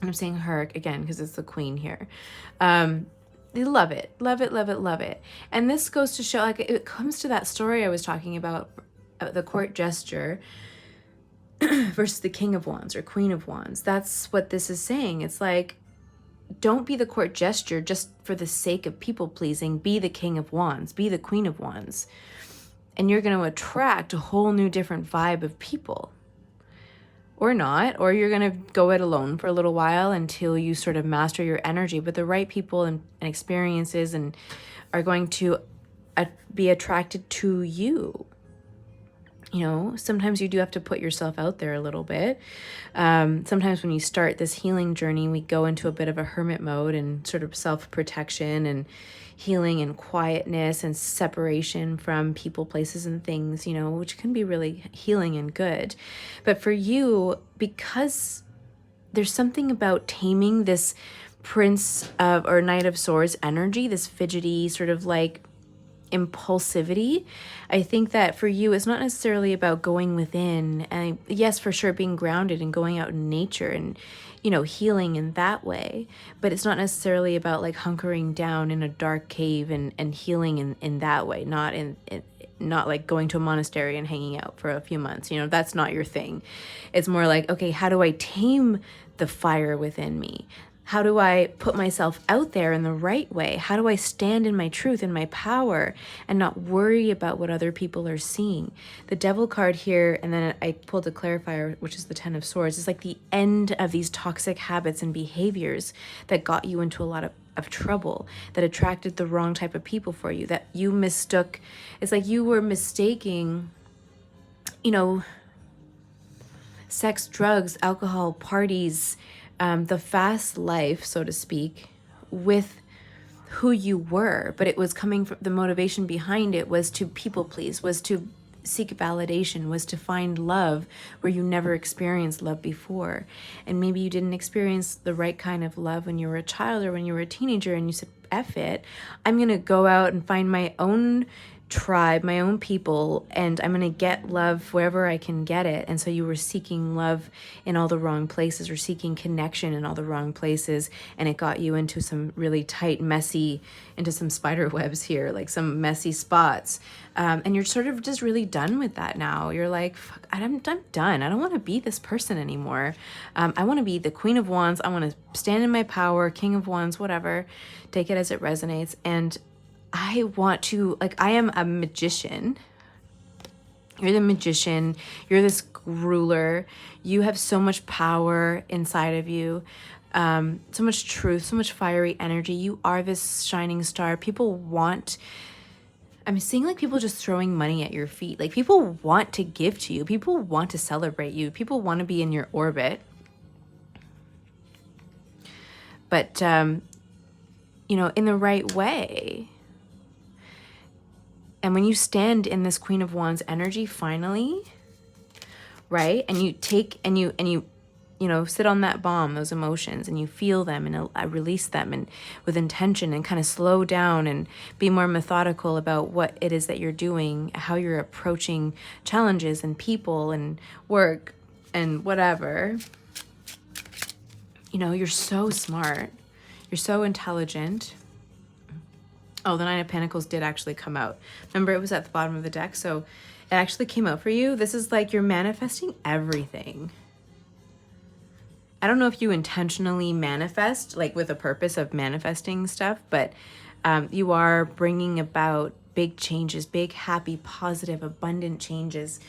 And I'm saying her again because it's the queen here. They love it, love it, love it, love it. And this goes to show, like, it comes to that story I was talking about, the court gesture versus the King of Wands or Queen of Wands. That's what this is saying. It's like, don't be the court gesture just for the sake of people pleasing. Be the King of Wands, be the Queen of Wands. And you're going to attract a whole new different vibe of people. Or not, or you're going to go it alone for a little while until you sort of master your energy. But the right people and experiences and are going to be attracted to you. You know, sometimes you do have to put yourself out there a little bit. Sometimes when you start this healing journey, we go into a bit of a hermit mode and sort of self-protection and healing and quietness and separation from people, places, and things, you know, which can be really healing and good. But for you, because there's something about taming this Prince of or Knight of Swords energy, this fidgety sort of like impulsivity. I think that for you, it's not necessarily about going within, and yes, for sure, being grounded and going out in nature and, you know, healing in that way, but it's not necessarily about like hunkering down in a dark cave and healing in that way, not like going to a monastery and hanging out for a few months. You know, that's not your thing. It's more like, okay, how do I tame the fire within me? How do I put myself out there in the right way? How do I stand in my truth and my power and not worry about what other people are seeing? The Devil card here, and then I pulled a clarifier, which is the Ten of Swords, is like the end of these toxic habits and behaviors that got you into a lot of trouble, that attracted the wrong type of people for you, that you mistook. It's like you were mistaking, you know, sex, drugs, alcohol, parties, the fast life, so to speak, with who you were. But it was coming from the motivation behind it was to people please, was to seek validation, was to find love where you never experienced love before. And maybe you didn't experience the right kind of love when you were a child or when you were a teenager, and you said, F it, I'm going to go out and find my own tribe, my own people, and I'm going to get love wherever I can get it. And so you were seeking love in all the wrong places, or seeking connection in all the wrong places, and it got you into some really tight, messy, into some spider webs here, like some messy spots. And you're sort of just really done with that now. You're like, fuck, I'm done. I don't want to be this person anymore. I want to be the Queen of Wands. I want to stand in my power, King of Wands, whatever. Take it as it resonates. And I want to, like, I am a magician. You're the magician. You're this ruler. You have so much power inside of you, so much truth, so much fiery energy. You are this shining star. People want, I'm seeing like people just throwing money at your feet. Like people want to give to you. People want to celebrate you. People want to be in your orbit. But, you know, in the right way. And when you stand in this Queen of Wands energy, finally, right? And you take and you know, sit on that bomb, those emotions, and you feel them and release them and with intention, and kind of slow down and be more methodical about what it is that you're doing, how you're approaching challenges and people and work and whatever. You know, you're so smart. You're so intelligent. Oh, the Nine of Pentacles did actually come out. Remember, it was at the bottom of the deck, so it actually came out for you. This is like you're manifesting everything. I don't know if you intentionally manifest, like with a purpose of manifesting stuff, but you are bringing about big changes, big, happy, positive, abundant changes.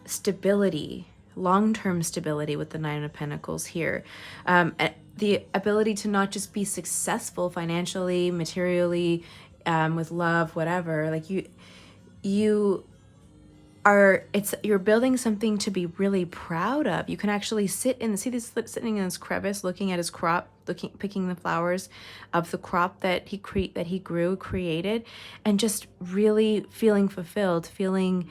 Stability, long-term stability with the Nine of Pentacles here. The ability to not just be successful financially, materially, with love, whatever. Like you're building something to be really proud of. You can actually sitting in this crevice, looking at his crop, picking the flowers of the crop that he created, and just really feeling fulfilled, feeling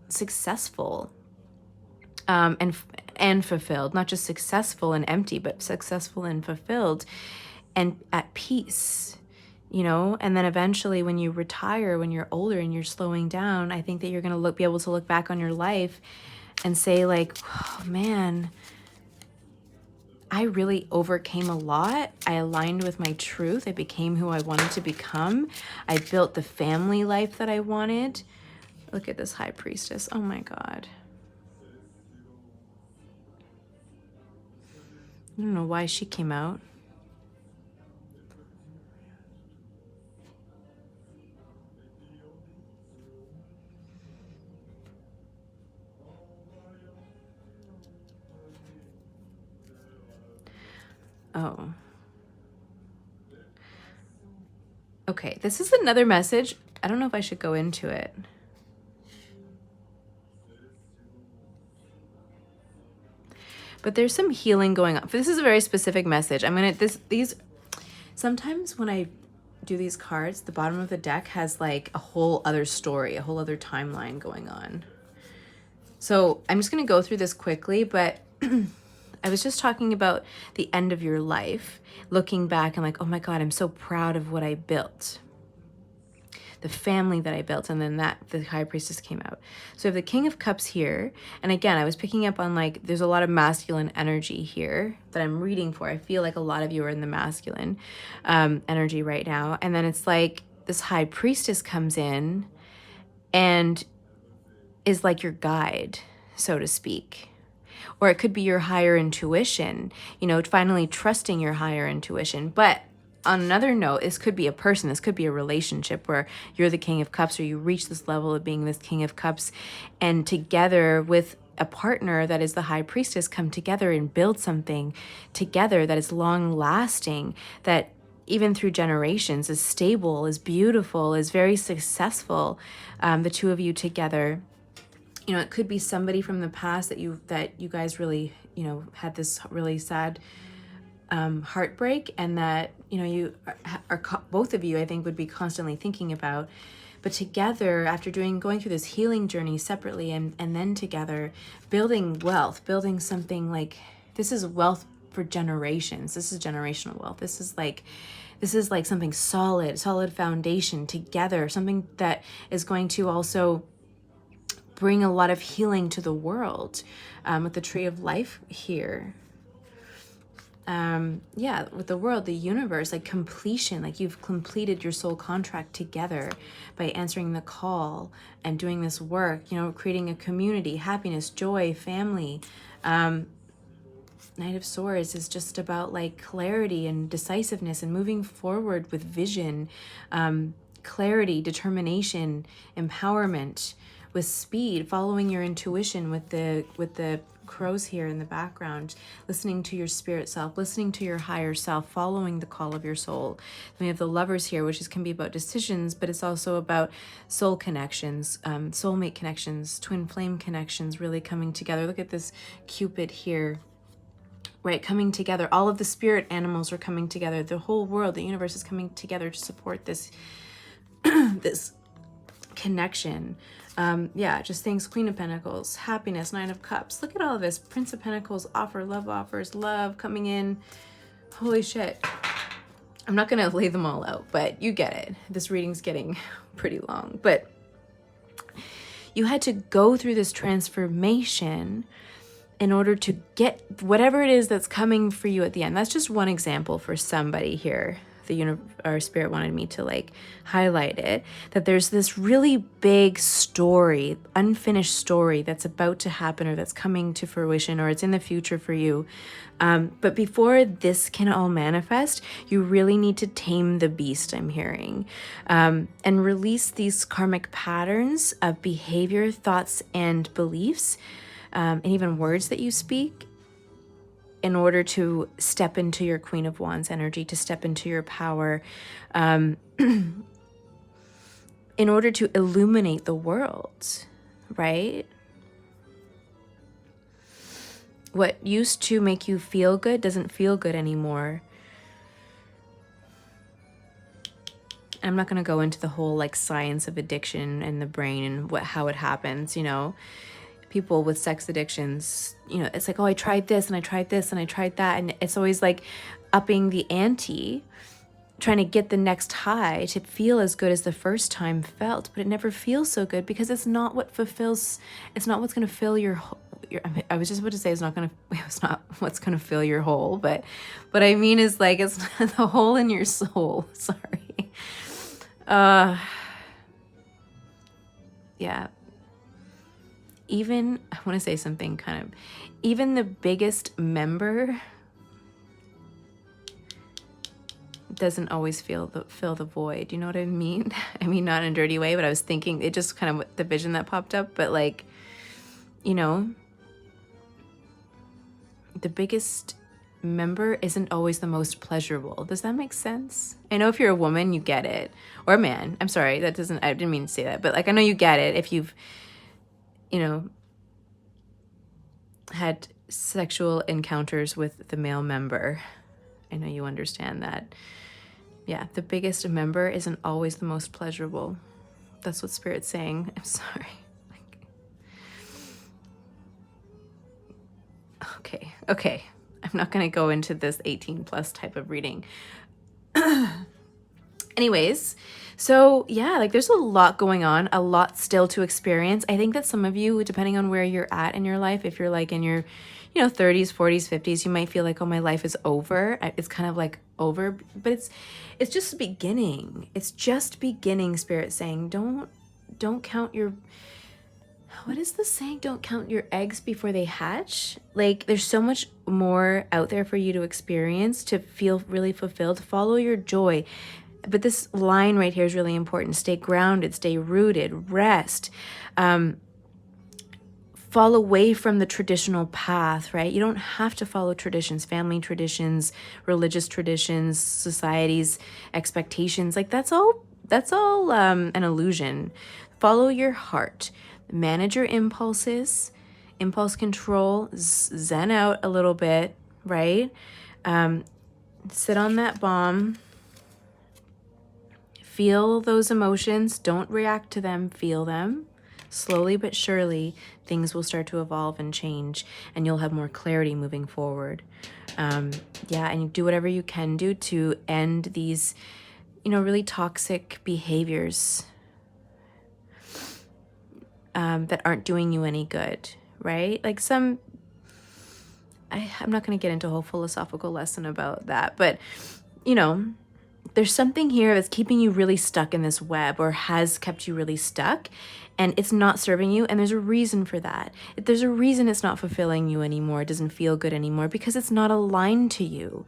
successful. And and fulfilled, not just successful and empty, but successful and fulfilled and at peace, you know? And then eventually when you retire, when you're older and you're slowing down, I think that you're going to be able to look back on your life and say like, oh man, I really overcame a lot. I aligned with my truth. I became who I wanted to become. I built the family life that I wanted. Look at this high priestess. Oh my God. I don't know why she came out. Oh. Okay, this is another message. I don't know if I should go into it. But there's some healing going on. This is a very specific message. Sometimes when I do these cards, the bottom of the deck has like a whole other story, a whole other timeline going on. So I'm just going to go through this quickly, but I was just talking about the end of your life, looking back and like, oh my God, I'm so proud of what I built. The family that I built, and then the high priestess came out. So I have the King of Cups here, and again, I was picking up on like there's a lot of masculine energy here that I'm reading for. I feel like a lot of you are in the masculine energy right now, and then it's like this high priestess comes in and is like your guide, so to speak. Or it could be your higher intuition, you know, finally trusting your higher intuition. But on another note, this could be a person, this could be a relationship where you're the King of Cups, or you reach this level of being this King of Cups, and together with a partner that is the high priestess, come together and build something together that is long lasting, that even through generations is stable, is beautiful, is very successful, the two of you together. You know, it could be somebody from the past that you guys really, you know, had this really sad heartbreak, and that, you know, you are both of you, I think, would be constantly thinking about. But together, after going through this healing journey separately and then together, building wealth, building something like, this is wealth for generations. This is generational wealth. This is like something solid foundation together, something that is going to also bring a lot of healing to the world, with the tree of life here. With the world, the universe, like completion, like you've completed your soul contract together by answering the call and doing this work, you know, creating a community, happiness, joy, family. Knight of Swords is just about like clarity and decisiveness and moving forward with vision, clarity, determination, empowerment, with speed, following your intuition with the crows here in the background, listening to your spirit self, listening to your higher self, following the call of your soul. We have the Lovers here, which can be about decisions, but it's also about soul connections, soulmate connections, twin flame connections, really coming together. Look at this Cupid here, right? Coming together. All of the spirit animals are coming together. The whole world, the universe is coming together to support this, this connection. Just things. Queen of Pentacles, happiness, Nine of Cups. Look at all of this. Prince of Pentacles, offers, love coming in. Holy shit. I'm not going to lay them all out, but you get it. This reading's getting pretty long, but you had to go through this transformation in order to get whatever it is that's coming for you at the end. That's just one example for somebody here. Our spirit wanted me to like highlight it, that there's this really big story, unfinished story that's about to happen, or that's coming to fruition, or it's in the future for you. But before this can all manifest, you really need to tame the beast, I'm hearing, and release these karmic patterns of behavior, thoughts, and beliefs, and even words that you speak, in order to step into your Queen of Wands energy, to step into your power, in order to illuminate the world, right? What used to make you feel good doesn't feel good anymore. I'm not going to go into the whole like science of addiction and the brain and how it happens, you know. people with sex addictions, you know, it's like, oh, I tried this and I tried this and I tried that. And it's always like upping the ante, trying to get the next high to feel as good as the first time felt, but it never feels so good because it's not what fulfills, it's not what's going to fill your I was just about to say it's not what's going to fill your hole, but what I mean is like, it's not the hole in your soul. Sorry. Yeah. Even, I want to say something kind of, even the biggest member doesn't always fill the void. You know what I mean? I mean, not in a dirty way, but I was thinking, it just kind of the vision that popped up, but like, you know, the biggest member isn't always the most pleasurable. Does that make sense? I know if you're a woman, you get it. Or a man. I'm sorry, I didn't mean to say that, but like, I know you get it if you've, you know, had sexual encounters with the male member. I know you understand that. Yeah, the biggest member isn't always the most pleasurable. That's what Spirit's saying. I'm sorry. Okay. I'm not going to go into this 18 plus type of reading. Anyways, so yeah, like there's a lot going on, a lot still to experience. I think that some of you, depending on where you're at in your life, if you're like in your, you know, 30s, 40s, 50s, you might feel like, oh, my life is over. It's kind of like over, but it's just beginning. It's just beginning, Spirit saying, don't count your, what is the saying? Don't count your eggs before they hatch. Like there's so much more out there for you to experience, to feel really fulfilled. Follow your joy. But this line right here is really important. Stay grounded, stay rooted, rest. Fall away from the traditional path, right? You don't have to follow traditions, family traditions, religious traditions, society's expectations. Like that's all an illusion. Follow your heart. Manage your impulses, impulse control, zen out a little bit, right? Sit on that bomb. Feel those emotions. Don't react to them. Feel them. Slowly but surely, things will start to evolve and change, and you'll have more clarity moving forward. Yeah, and you do whatever you can do to end these, you know, really toxic behaviors that aren't doing you any good, right? Like I'm not going to get into a whole philosophical lesson about that, but, you know, there's something here that's keeping you really stuck in this web, or has kept you really stuck, and it's not serving you. And there's a reason for that. There's a reason it's not fulfilling you anymore. It doesn't feel good anymore because it's not aligned to you.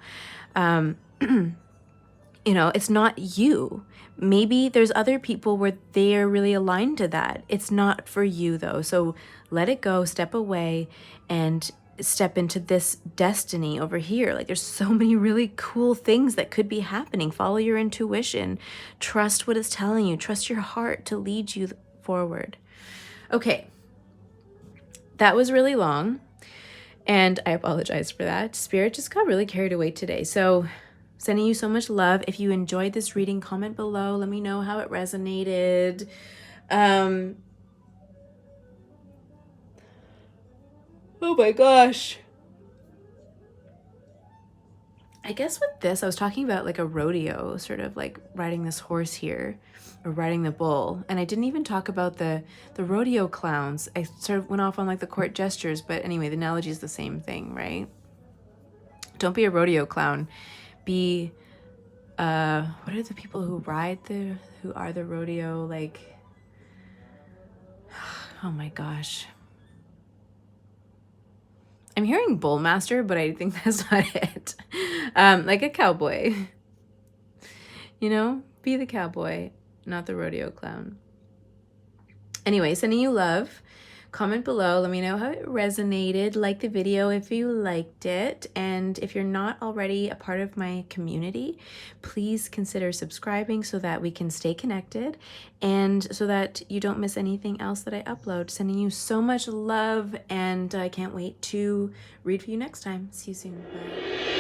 You know, it's not you. Maybe there's other people where they're really aligned to that. It's not for you though. So let it go, step away, and step into this destiny over here. Like there's so many really cool things that could be happening. Follow your intuition. Trust what it's telling you. Trust your heart to lead you forward. Okay. That was really long, and I apologize for that. Spirit just got really carried away today. So sending you so much love. If you enjoyed this reading, comment below. Let me know how it resonated. Oh my gosh. I guess with this, I was talking about like a rodeo, sort of like riding this horse here, or riding the bull. And I didn't even talk about the rodeo clowns. I sort of went off on like the court gestures, but anyway, the analogy is the same thing, right? Don't be a rodeo clown. Be, what are the people who are the rodeo, like, oh my gosh. I'm hearing bullmaster, but I think that's not it. Like a cowboy. You know, be the cowboy, not the rodeo clown. Anyway, sending you love. Comment below. Let me know how it resonated. Like the video if you liked it. And if you're not already a part of my community, please consider subscribing so that we can stay connected and so that you don't miss anything else that I upload. Sending you so much love, and I can't wait to read for you next time. See you soon. Bye.